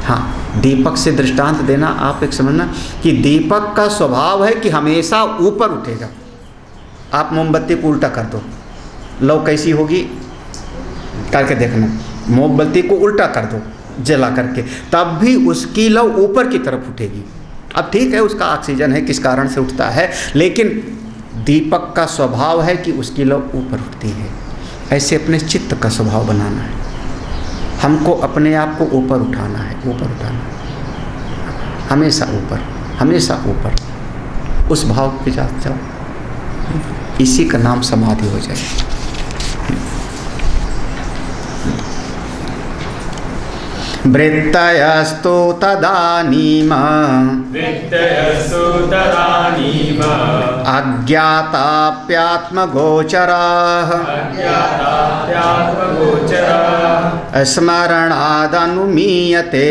हाँ, दीपक से दृष्टांत देना, आप एक समझना कि दीपक का स्वभाव है कि हमेशा ऊपर उठेगा। आप मोमबत्ती को उल्टा कर दो, लौ कैसी होगी करके देखना। मोमबत्ती को उल्टा कर दो जला करके, तब भी उसकी लौ ऊपर की तरफ उठेगी। अब ठीक है, उसका ऑक्सीजन है, किस कारण से उठता है, लेकिन दीपक का स्वभाव है कि उसकी लौ ऊपर उठती है। ऐसे अपने चित्त का स्वभाव बनाना है, हमको अपने आप को ऊपर उठाना है, ऊपर उठाना है, हमेशा ऊपर, हमेशा ऊपर, उस भाव के साथ जाओ। इसी का नाम समाधि हो जाए। वृत्तयस्तु तदानीम अज्ञाताप्यात्मगोचराः स्मरणादनुमीयते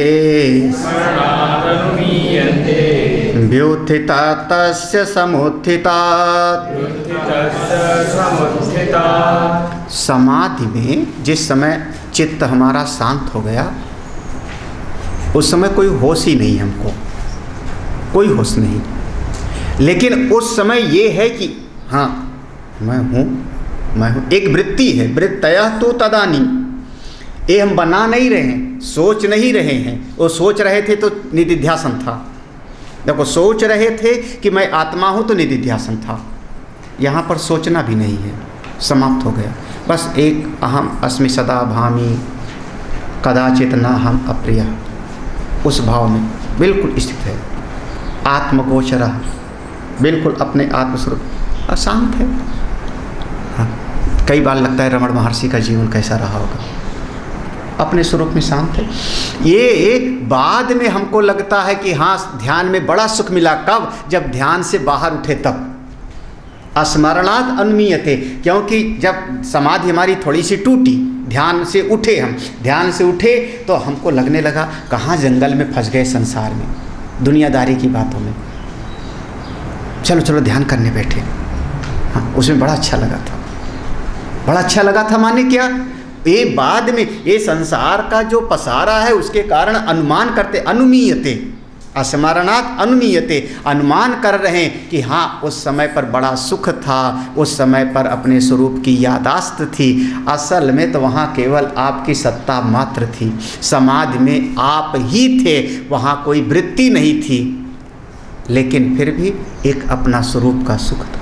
व्युत्थिता तस्य समुत्थितात्। समाधि में जिस समय चित्त हमारा शांत हो गया, उस समय कोई होश ही नहीं, हमको कोई होश नहीं, लेकिन उस समय ये है कि हाँ मैं हूँ, मैं हूँ। एक वृत्ति है, वृत्तयः तु तदानी, ये हम बना नहीं रहे हैं, सोच नहीं रहे हैं। वो सोच रहे थे तो निदिध्यासन था। देखो, सोच रहे थे कि मैं आत्मा हूँ तो निदिध्यासन था। यहाँ पर सोचना भी नहीं है, समाप्त हो गया। बस एक अहम अस्मि सदा भामी कदाचित न हम अप्रिय, उस भाव में बिल्कुल स्थित है। आत्मगोचर, बिल्कुल अपने आत्मस्वरूप अशांत है। हाँ, कई बार लगता है रमण महर्षि का जीवन कैसा रहा होगा, अपने स्वरूप में शांत है। ये बाद में हमको लगता है कि हाँ ध्यान में बड़ा सुख मिला, कब? जब ध्यान से बाहर उठे तब। स्मरणात् अनुमीयते, क्योंकि जब समाधि हमारी थोड़ी सी टूटी, ध्यान से उठे, हम ध्यान से उठे तो हमको लगने लगा कहाँ जंगल में फंस गए, संसार में, दुनियादारी की बातों में। चलो चलो ध्यान करने बैठे। हाँ, उसमें बड़ा अच्छा लगा था, बड़ा अच्छा लगा था। माने क्या, ये बाद में ये संसार का जो पसारा है उसके कारण अनुमान करते, अनुमीयते, स्मरणात् अनुमीयते, अनुमान कर रहे हैं कि हाँ उस समय पर बड़ा सुख था, उस समय पर अपने स्वरूप की यादाश्त थी। असल में तो वहाँ केवल आपकी सत्ता मात्र थी। समाधि में आप ही थे, वहाँ कोई वृत्ति नहीं थी, लेकिन फिर भी एक अपना स्वरूप का सुख था।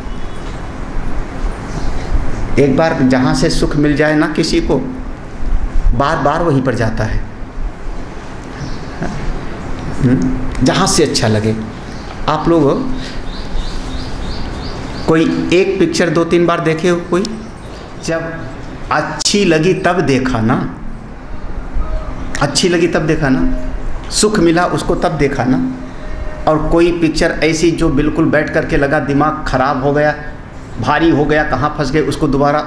एक बार जहाँ से सुख मिल जाए ना किसी को, बार बार वहीं पर जाता है, जहाँ से अच्छा लगे। आप लोग कोई एक पिक्चर 2-3 बार देखे हो? कोई जब अच्छी लगी तब देखा ना, अच्छी लगी तब देखा ना, सुख मिला उसको तब देखा ना। और कोई पिक्चर ऐसी जो बिल्कुल बैठ करके लगा दिमाग खराब हो गया, भारी हो गया, कहाँ फंस गए, उसको दोबारा।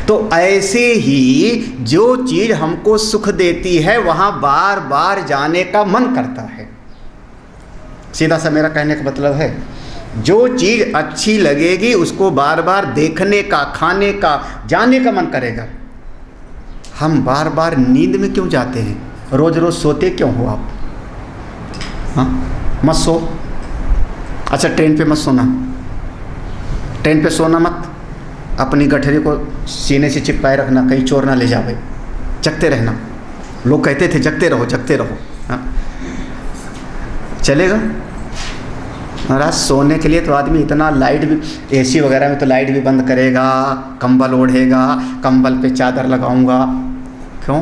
तो ऐसे ही जो चीज़ हमको सुख देती है वहाँ बार बार जाने का मन करता है। सीधा सा मेरा कहने का मतलब है, जो चीज़ अच्छी लगेगी उसको बार बार देखने का, खाने का, जाने का मन करेगा। हम बार बार नींद में क्यों जाते हैं? रोज़ रोज़ सोते क्यों हो आप? हाँ, मत सो। अच्छा, ट्रेन पे मत सोना, ट्रेन पे सोना मत। अपनी गठरी को सीने से चिपकाए रखना, कहीं चोर ना ले जावे। जगते रहना, लोग कहते थे जगते रहो जगते रहो। हाँ, चलेगा? महाराज सोने के लिए तो आदमी इतना लाइट भी, एसी वगैरह में तो लाइट भी बंद करेगा, कंबल ओढ़ेगा, कंबल पे चादर लगाऊंगा। क्यों?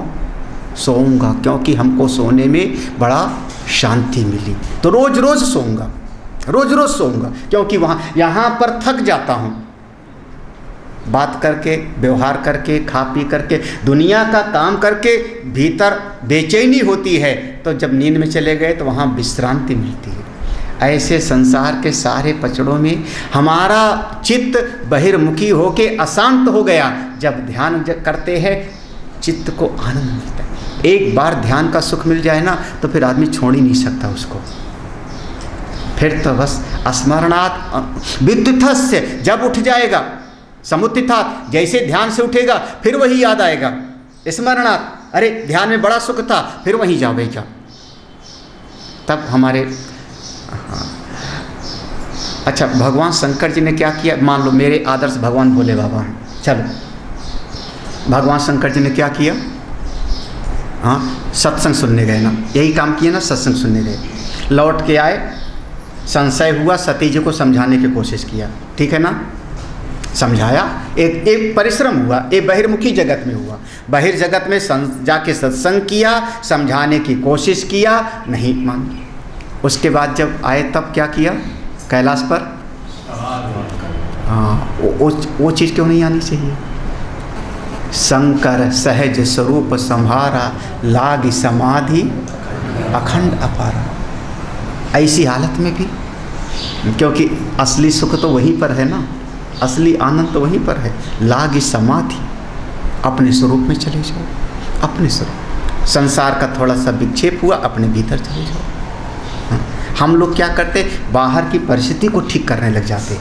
सोऊंगा, क्योंकि हमको सोने में बड़ा शांति मिली, तो रोज़ रोज़ सोऊंगा, रोज़ रोज़ सोऊंगा, क्योंकि यहाँ पर थक जाता हूँ बात करके, व्यवहार करके, खा पी करके, दुनिया का काम करके भीतर बेचैनी होती है। तो जब नींद में चले गए तो वहाँ विश्रांति मिलती है। ऐसे संसार के सारे पचड़ों में हमारा चित्त बहिर्मुखी होके अशांत हो गया। जब ध्यान करते हैं चित्त को आनंद मिलता है। एक बार ध्यान का सुख मिल जाए ना तो फिर आदमी छोड़ ही नहीं सकता उसको। फिर तो बस स्मरणात् विद्युतस्य, जब उठ जाएगा समुत्थितात्, जैसे ध्यान से उठेगा फिर वही याद आएगा। स्मरणात्, अरे ध्यान में बड़ा सुख था, फिर वहीं जाएगा। तब हमारे अच्छा, भगवान शंकर जी ने क्या किया? मान लो मेरे आदर्श भगवान भोले बाबा हैं, चलो भगवान शंकर जी ने क्या किया? हाँ, सत्संग सुनने गए ना, यही काम किया ना, सत्संग सुनने गए, लौट के आए, संशय हुआ, सती जी को समझाने की कोशिश किया, ठीक है ना, समझाया, एक परिश्रम हुआ, एक बहिर्मुखी जगत में हुआ, बहिर्जगत में जाके सत्संग किया, समझाने की कोशिश किया, नहीं मान। उसके बाद जब आए तब क्या किया? कैलाश पर, हाँ, वो चीज़ क्यों नहीं आनी चाहिए? शंकर सहज स्वरूप संहारा, लागी समाधि अखंड अपारा। ऐसी हालत में भी, क्योंकि असली सुख तो वहीं पर है ना, असली आनंद तो वहीं पर है। लागी समाधि, अपने स्वरूप में चले जाओ, अपने स्वरूप। संसार का थोड़ा सा विक्षेप हुआ, अपने भीतर चले जाओ। हम लोग क्या करते? बाहर की परिस्थिति को ठीक करने लग जाते।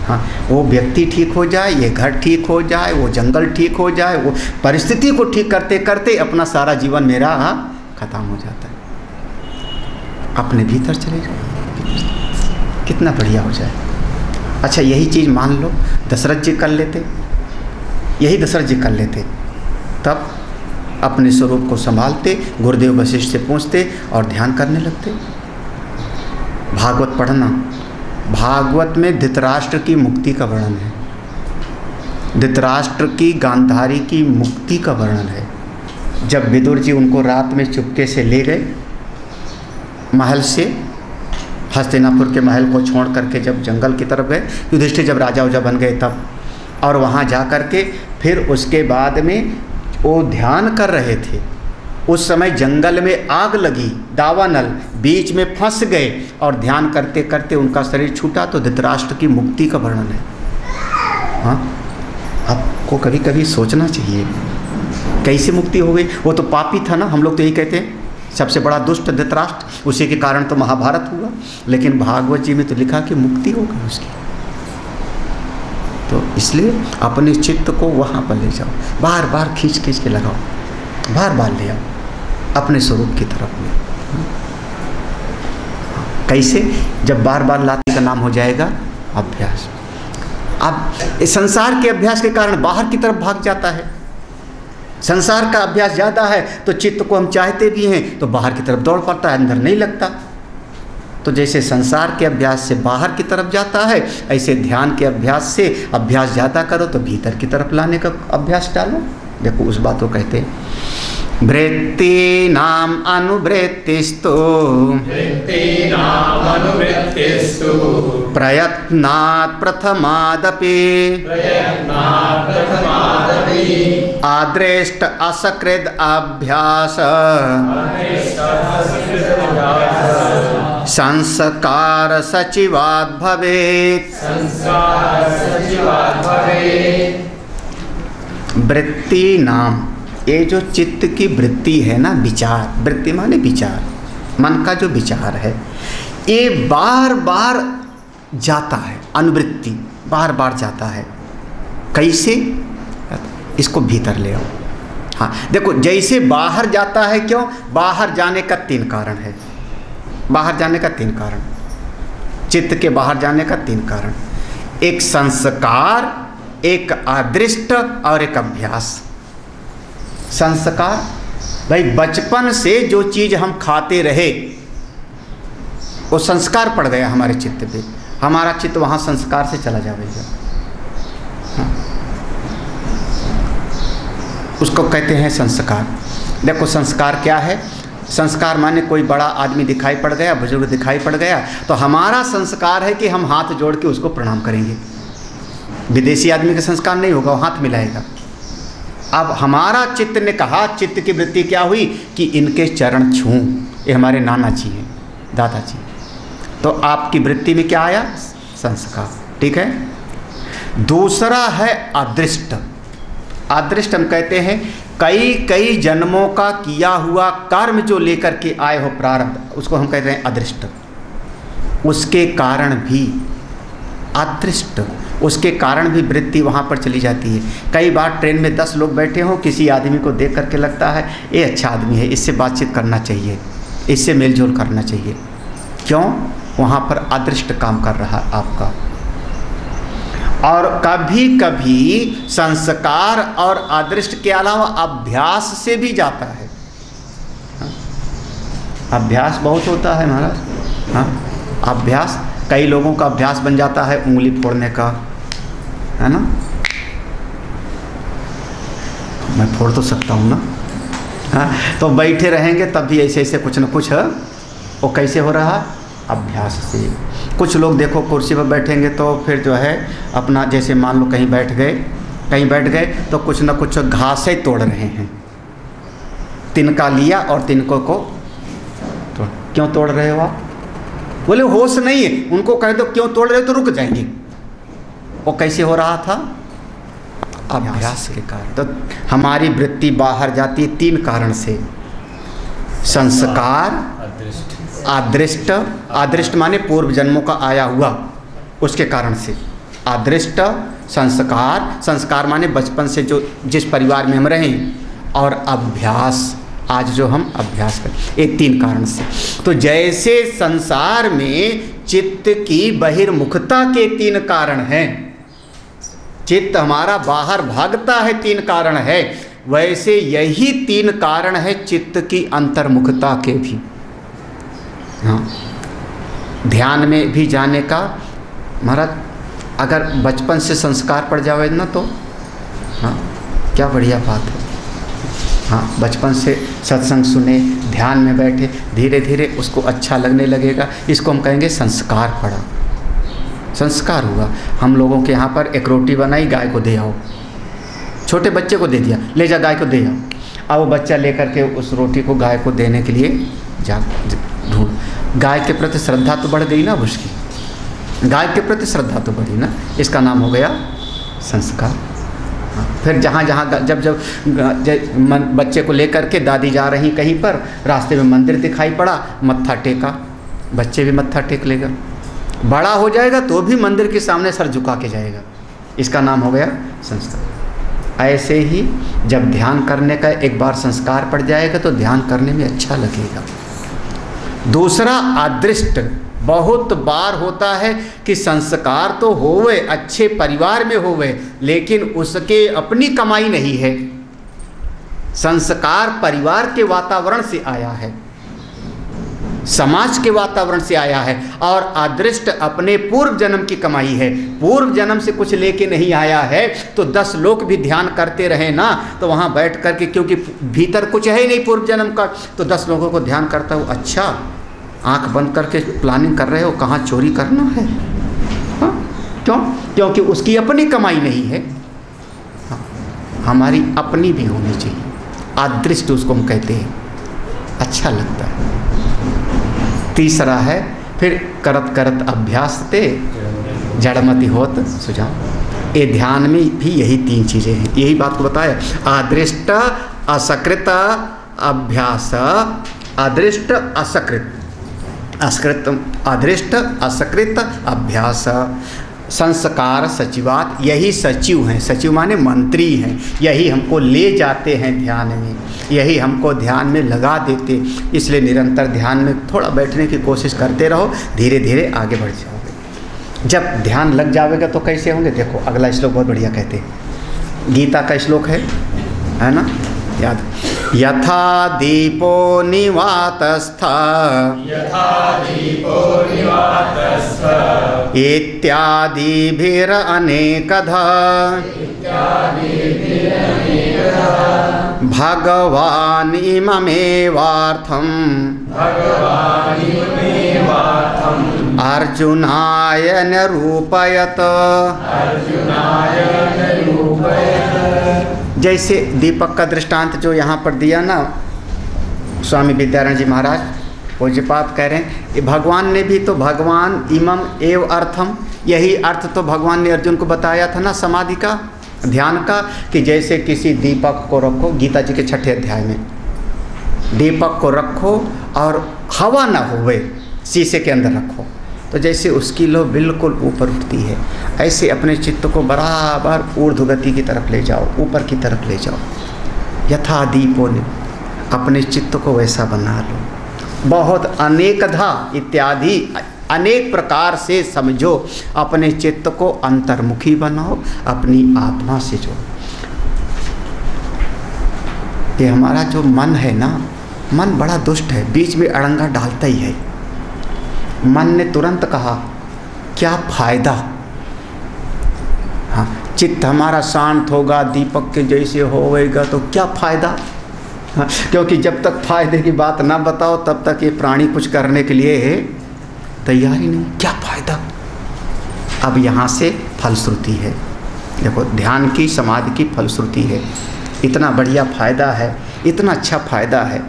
हाँ, वो व्यक्ति ठीक हो जाए, ये घर ठीक हो जाए, वो जंगल ठीक हो जाए, वो परिस्थिति को ठीक करते करते अपना सारा जीवन मेरा खत्म हो जाता है। अपने भीतर चले जाओ, कितना बढ़िया हो जाए। अच्छा, यही चीज़ मान लो दशरथ जी कर लेते, यही दशरथ जी कर लेते, तब अपने स्वरूप को संभालते, गुरुदेव वशिष्ठ से पूछते और ध्यान करने लगते। भागवत पढ़ना, भागवत में धृतराष्ट्र की मुक्ति का वर्णन है, धृतराष्ट्र की गांधारी की मुक्ति का वर्णन है। जब विदुर जी उनको रात में चुपके से ले गए महल से, हस्तिनापुर के महल को छोड़ करके जब जंगल की तरफ गए, युधिष्ठिर जब राजा उजा बन गए तब, और वहाँ जा कर के फिर उसके बाद में वो ध्यान कर रहे थे। उस समय जंगल में आग लगी, दावानल, बीच में फंस गए और ध्यान करते करते उनका शरीर छूटा, तो धृतराष्ट्र की मुक्ति का वर्णन है। हाँ, आपको कभी कभी सोचना चाहिए कैसे मुक्ति हो गई। वो तो पापी था ना, हम लोग तो यही कहते हैं, सबसे बड़ा दुष्ट धृतराष्ट्र, उसी के कारण तो महाभारत हुआ। लेकिन भागवत जी में तो लिखा कि मुक्ति हो गई उसकी। तो इसलिए अपने चित्त को वहाँ पर ले जाओ, बार बार खींच खींच के लगाओ, बार बार ले आओ अपने स्वरूप की तरफ में। कैसे? जब बार बार लाने का नाम हो जाएगा अभ्यास। अब इस संसार के अभ्यास के कारण बाहर की तरफ भाग जाता है। संसार का अभ्यास ज़्यादा है तो चित्त को हम चाहते भी हैं तो बाहर की तरफ दौड़ पड़ता है, अंदर नहीं लगता। तो जैसे संसार के अभ्यास से बाहर की तरफ जाता है, ऐसे ध्यान के अभ्यास से अभ्यास ज़्यादा करो तो भीतर की तरफ लाने का अभ्यास डालो। देखो उस बात को कहते हैं, वृत्ति नाम अनुवृत्तिस्तु प्रयत्नात् प्रथमादपि आदृष्ट असकृद अभ्यास संस्कार सचिवात् भवेत्। वृत्ति नाम, ये जो चित्त की वृत्ति है ना, विचार, वृत्ति माने विचार, मन का जो विचार है, ये बार बार जाता है, अनुवृत्ति बार बार जाता है। कैसे? इसको भीतर ले आओ। हाँ देखो, जैसे बाहर जाता है, क्यों? बाहर जाने का 3 कारण है। बाहर जाने का 3 कारण, चित्त के बाहर जाने का 3 कारण, एक संस्कार, एक अदृष्ट और एक अभ्यास। संस्कार, भाई बचपन से जो चीज़ हम खाते रहे वो संस्कार पड़ गया हमारे चित्त पे, हमारा चित्त वहाँ संस्कार से चला जाएगा। हाँ। उसको कहते हैं संस्कार। देखो संस्कार क्या है? संस्कार माने कोई बड़ा आदमी दिखाई पड़ गया, बुजुर्ग दिखाई पड़ गया, तो हमारा संस्कार है कि हम हाथ जोड़ के उसको प्रणाम करेंगे। विदेशी आदमी का संस्कार नहीं होगा, वो हाथ मिलाएगा। अब हमारा चित्त ने कहा, चित्त की वृत्ति क्या हुई कि इनके चरण छूं, ये हमारे नाना जी हैं, दादाजी। तो आपकी वृत्ति में क्या आया? संस्कार। ठीक है। दूसरा है अदृष्ट। अदृष्ट हम कहते हैं कई कई जन्मों का किया हुआ कर्म जो लेकर के आए हो प्रारब्ध, उसको हम कहते हैं अदृष्ट। उसके कारण भी अदृष्ट, उसके कारण भी वृत्ति वहाँ पर चली जाती है। कई बार ट्रेन में 10 लोग बैठे हों, किसी आदमी को देख करके लगता है ये अच्छा आदमी है, इससे बातचीत करना चाहिए, इससे मेलजोल करना चाहिए। क्यों? वहाँ पर अदृष्ट काम कर रहा है आपका। और कभी कभी संस्कार और अदृष्ट के अलावा अभ्यास से भी जाता है। अभ्यास बहुत होता है महाराज। हाँ, अभ्यास, कई लोगों का अभ्यास बन जाता है उंगली फोड़ने का, है ना। मैं फोड़ तो सकता हूँ ना। हाँ, तो बैठे रहेंगे तब भी ऐसे ऐसे कुछ न कुछ है। वो कैसे हो रहा? अभ्यास से। कुछ लोग देखो कुर्सी पर बैठेंगे तो फिर जो है अपना, जैसे मान लो कहीं बैठ गए तो कुछ न कुछ घासें तोड़ रहे हैं। तिनका लिया और तिनकों को तोड़। क्यों तोड़ रहे हो आप? बोले होश नहीं है। उनको कह दो क्यों तोड़ रहे हो तो रुक जाएंगे। वो कैसे हो रहा था? अभ्यास के कारण। तो हमारी वृत्ति बाहर जाती है 3 कारण से। संस्कार, अदृष्ट, अदृष्ट माने पूर्व जन्मों का आया हुआ, उसके कारण से। अदृष्ट, संस्कार, संस्कार माने बचपन से जो जिस परिवार में हम रहें, और अभ्यास, आज जो हम अभ्यास करें, ये 3 कारण से। तो जैसे संसार में चित्त की बहिर्मुखता के 3 कारण हैं, चित्त हमारा बाहर भागता है 3 कारण है, वैसे यही 3 कारण है चित्त की अंतर्मुखता के भी। हाँ, ध्यान में भी जाने का महाराज, अगर बचपन से संस्कार पड़ जावे ना तो हाँ, क्या बढ़िया बात है। हाँ, बचपन से सत्संग सुने, ध्यान में बैठे, धीरे धीरे उसको अच्छा लगने लगेगा। इसको हम कहेंगे संस्कार पड़ा, संस्कार हुआ। हम लोगों के यहाँ पर एक रोटी बनाई, गाय को दे आओ, छोटे बच्चे को दे दिया, ले जा गाय को दे आओ। अब वो बच्चा लेकर के उस रोटी को गाय को देने के लिए जा ढूंढ। गाय के प्रति श्रद्धा तो बढ़ गई ना उसकी, गाय के प्रति श्रद्धा तो बढ़ी ना, इसका नाम हो गया संस्कार। फिर जहाँ जब बच्चे को लेकर के दादी जा रही कहीं पर, रास्ते में मंदिर दिखाई पड़ा, मत्था टेका, बच्चे भी मत्था टेक लेगा। बड़ा हो जाएगा तो भी मंदिर के सामने सर झुका के जाएगा, इसका नाम हो गया संस्कार। ऐसे ही जब ध्यान करने का एक बार संस्कार पड़ जाएगा तो ध्यान करने में अच्छा लगेगा। दूसरा अदृष्ट, बहुत बार होता है कि संस्कार तो होवे, अच्छे परिवार में होवे, लेकिन उसके अपनी कमाई नहीं है। संस्कार परिवार के वातावरण से आया है, समाज के वातावरण से आया है, और अदृष्ट अपने पूर्व जन्म की कमाई है। पूर्व जन्म से कुछ लेके नहीं आया है तो 10 लोग भी ध्यान करते रहे ना, तो वहाँ बैठ करके, क्योंकि भीतर कुछ है ही नहीं पूर्व जन्म का, तो 10 लोगों को ध्यान करता हो, अच्छा आंख बंद करके प्लानिंग कर रहे हो कहाँ चोरी करना है। हाँ, क्यों? क्योंकि उसकी अपनी कमाई नहीं है। हाँ, हमारी अपनी भी होनी चाहिए। अदृष्ट उसको हम कहते हैं, अच्छा लगता है। तीसरा है फिर करत करत अभ्यास ते जड़मति होत सुझाव। ये ध्यान में भी यही 3 चीज़ें हैं, यही बात को बताया। अदृष्ट असकृत अभ्यास, अदृष्ट असकृत, असकृत अदृष्ट असकृत अभ्यास, संस्कार सचिवात, यही सचिव हैं। सचिव माने मंत्री हैं, यही हमको ले जाते हैं ध्यान में, यही हमको ध्यान में लगा देते। इसलिए निरंतर ध्यान में थोड़ा बैठने की कोशिश करते रहो, धीरे धीरे आगे बढ़ जाओगे। जब ध्यान लग जाएगा तो कैसे होंगे? देखो अगला श्लोक बहुत बढ़िया कहते हैं, गीता का श्लोक है ना, याद। यथा दीपो निवातस्थ इत्यादिभिर अनेकधा भगवान् इममेवार्थम् अर्जुनाय निरूपयत। जैसे दीपक का दृष्टांत जो यहाँ पर दिया ना स्वामी विद्यारण जी महाराज पूज्यपाद कह रहे हैं, ये भगवान ने भी तो भगवान इमम एव अर्थम, यही अर्थ तो भगवान ने अर्जुन को बताया था ना समाधि का। ध्यान का कि जैसे किसी दीपक को रखो, गीता जी के 6ठे अध्याय में दीपक को रखो और हवा ना होवे, शीशे के अंदर रखो, तो जैसे उसकी लो बिल्कुल ऊपर उठती है, ऐसे अपने चित्त को बराबर ऊर्ध्वगति की तरफ ले जाओ, ऊपर की तरफ ले जाओ। यथा दीपो ने, अपने चित्त को वैसा बना लो। बहुत अनेकधा इत्यादि अनेक प्रकार से समझो, अपने चित्त को अंतर्मुखी बनाओ, अपनी आत्मा से जोड़ो। ये हमारा जो मन है ना, मन बड़ा दुष्ट है, बीच में अड़ंगा डालता ही है। मन ने तुरंत कहा क्या फायदा, हाँ चित्त हमारा शांत होगा, दीपक के जैसे होएगा तो क्या फायदा। हाँ, क्योंकि जब तक फायदे की बात ना बताओ तब तक ये प्राणी कुछ करने के लिए तैयार ही नहीं, क्या फायदा। अब यहाँ से फलश्रुति है, देखो ध्यान की समाधि की फलश्रुति है, इतना बढ़िया फायदा है, इतना अच्छा फायदा है,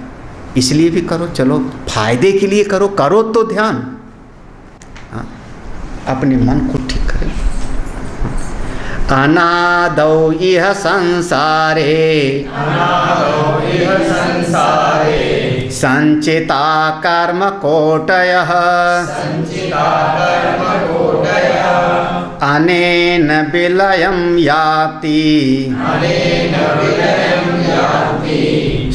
इसलिए भी करो। चलो फायदे के लिए करो, करो तो ध्यान। हाँ, अपने मन को ठीक करें। अनादौ इह संसारे संचिता कर्म कोटयः अनेन विलयं याति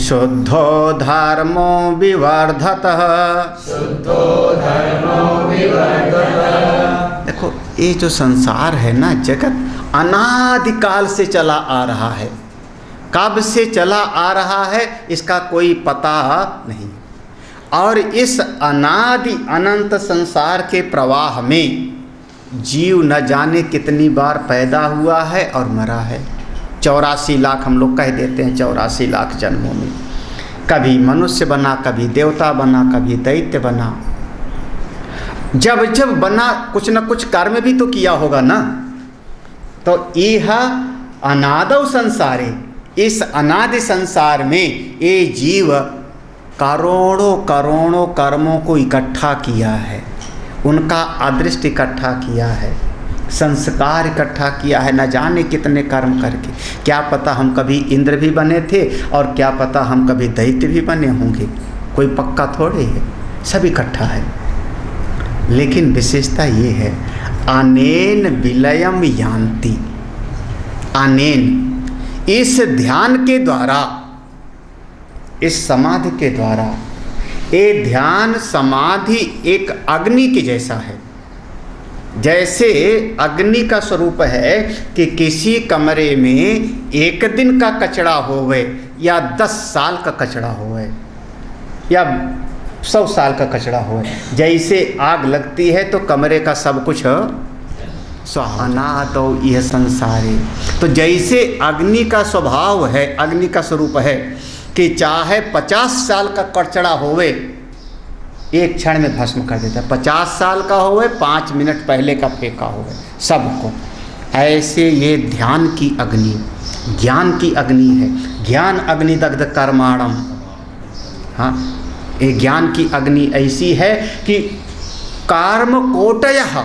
शुद्धो धर्मो विवर्धतः। देखो ये जो संसार है ना, जगत अनादिकाल से चला आ रहा है, कब से चला आ रहा है इसका कोई पता नहीं। और इस अनादि अनंत संसार के प्रवाह में जीव न जाने कितनी बार पैदा हुआ है और मरा है। 84 लाख हम लोग कह देते हैं, 84 लाख जन्मों में कभी मनुष्य बना, कभी देवता बना, कभी दैत्य बना। जब जब बना कुछ न कुछ कर्म भी तो किया होगा ना। तो यह अनादौ संसारे, इस अनादि संसार में ये जीव करोड़ों करोड़ों कर्मों को इकट्ठा किया है, उनका अदृष्ट इकट्ठा किया है, संस्कार इकट्ठा किया है, न जाने कितने कर्म करके। क्या पता हम कभी इंद्र भी बने थे और क्या पता हम कभी दैत्य भी बने होंगे, कोई पक्का थोड़े है, सब इकट्ठा है। लेकिन विशेषता ये है अनेन विलयम यान्ति, अनेन इस ध्यान के द्वारा, इस समाधि के द्वारा, ये ध्यान समाधि एक अग्नि के जैसा है। जैसे अग्नि का स्वरूप है कि किसी कमरे में 1 दिन का कचरा होवे या 10 साल का कचरा होवे या 100 साल का कचरा होवे, जैसे आग लगती है तो कमरे का सब कुछ स्वाहाना तो यह संसारे। तो जैसे अग्नि का स्वभाव है, अग्नि का स्वरूप है कि चाहे 50 साल का कचरा होवे एक क्षण में भस्म कर देता है, 50 साल का होवे 5 मिनट पहले का फेंका होवे सबको। ऐसे ये ध्यान की अग्नि, ज्ञान की अग्नि है। ज्ञान अग्नि दग्ध कर्माणम, हाँ ये ज्ञान की अग्नि ऐसी है कि कर्म कोटयः,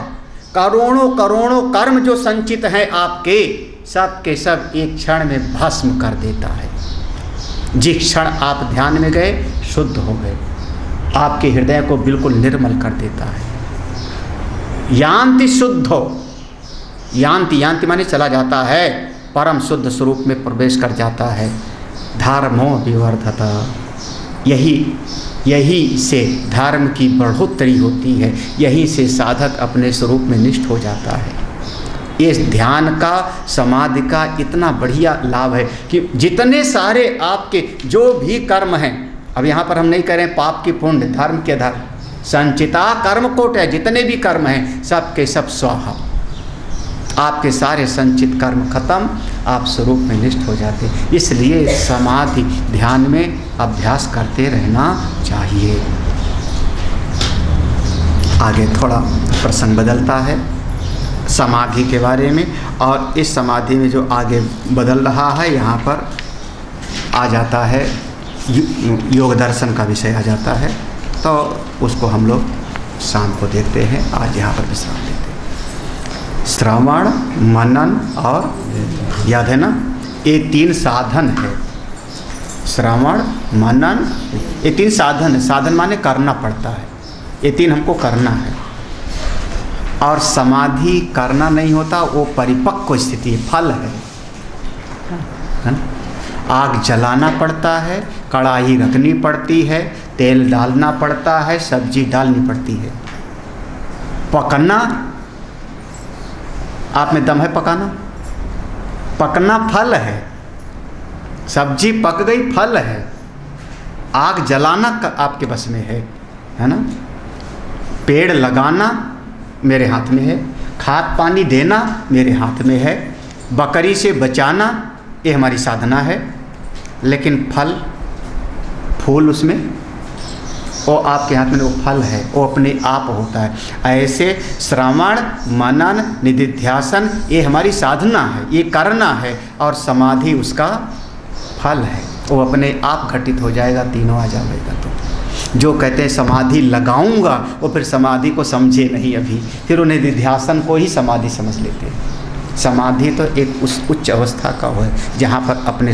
करोड़ों करोड़ों कर्म जो संचित हैं आपके, सब के सब एक क्षण में भस्म कर देता है। जिस क्षण आप ध्यान में गए शुद्ध हो गए, आपके हृदय को बिल्कुल निर्मल कर देता है। यान्ति शुद्धो, यान्ति यान्ति माने चला जाता है, परम शुद्ध स्वरूप में प्रवेश कर जाता है। धर्मो विवर्धता, यही से धर्म की बढ़ोतरी होती है, यहीं से साधक अपने स्वरूप में निष्ठ हो जाता है। इस ध्यान का, समाधि का इतना बढ़िया लाभ है कि जितने सारे आपके जो भी कर्म हैं, अब यहाँ पर हम नहीं कह रहे हैं पाप की पुण्य, धर्म के धर्म, संचिता कर्म कोट है, जितने भी कर्म हैं सब के सब स्वाहा, आपके सारे संचित कर्म खत्म, आप स्वरूप में निष्ठ हो जाते। इसलिए समाधि ध्यान में अभ्यास करते रहना चाहिए। आगे थोड़ा प्रसंग बदलता है समाधि के बारे में, और इस समाधि में जो आगे बदल रहा है यहाँ पर आ जाता है योग दर्शन का विषय आ जाता है, तो उसको हम लोग शाम को देखते हैं। आज यहाँ पर विश्राम लेते हैं। श्रवण, मनन और याद है ना? ये 3 साधन है, श्रवण, मनन, ये 3 साधन है। साधन माने करना पड़ता है, ये 3 हमको करना है। और समाधि करना नहीं होता, वो परिपक्व स्थिति है, फल है ना? आग जलाना पड़ता है, कढ़ाई रखनी पड़ती है, तेल डालना पड़ता है, सब्जी डालनी पड़ती है। पकना, आप में दम है पकाना? पकना फल है, सब्जी पक गई फल है। आग जलाना आपके बस में है ना? पेड़ लगाना मेरे हाथ में है, खाद पानी देना मेरे हाथ में है, बकरी से बचाना ये हमारी साधना है। लेकिन फल, फूल उसमें वो आपके हाथ में, वो फल है, वो अपने आप होता है। ऐसे श्रवण, मनन, निधिध्यासन ये हमारी साधना है, ये करना है, और समाधि उसका फल है, वो अपने आप घटित हो जाएगा, तीनों आ जाएगा। तो जो कहते हैं समाधि लगाऊंगा, वो फिर समाधि को समझे नहीं अभी, फिर उन्हें निधिध्यासन को ही समाधि समझ लेते हैं। समाधि तो एक उस उच्च अवस्था का हो है जहाँ पर अपने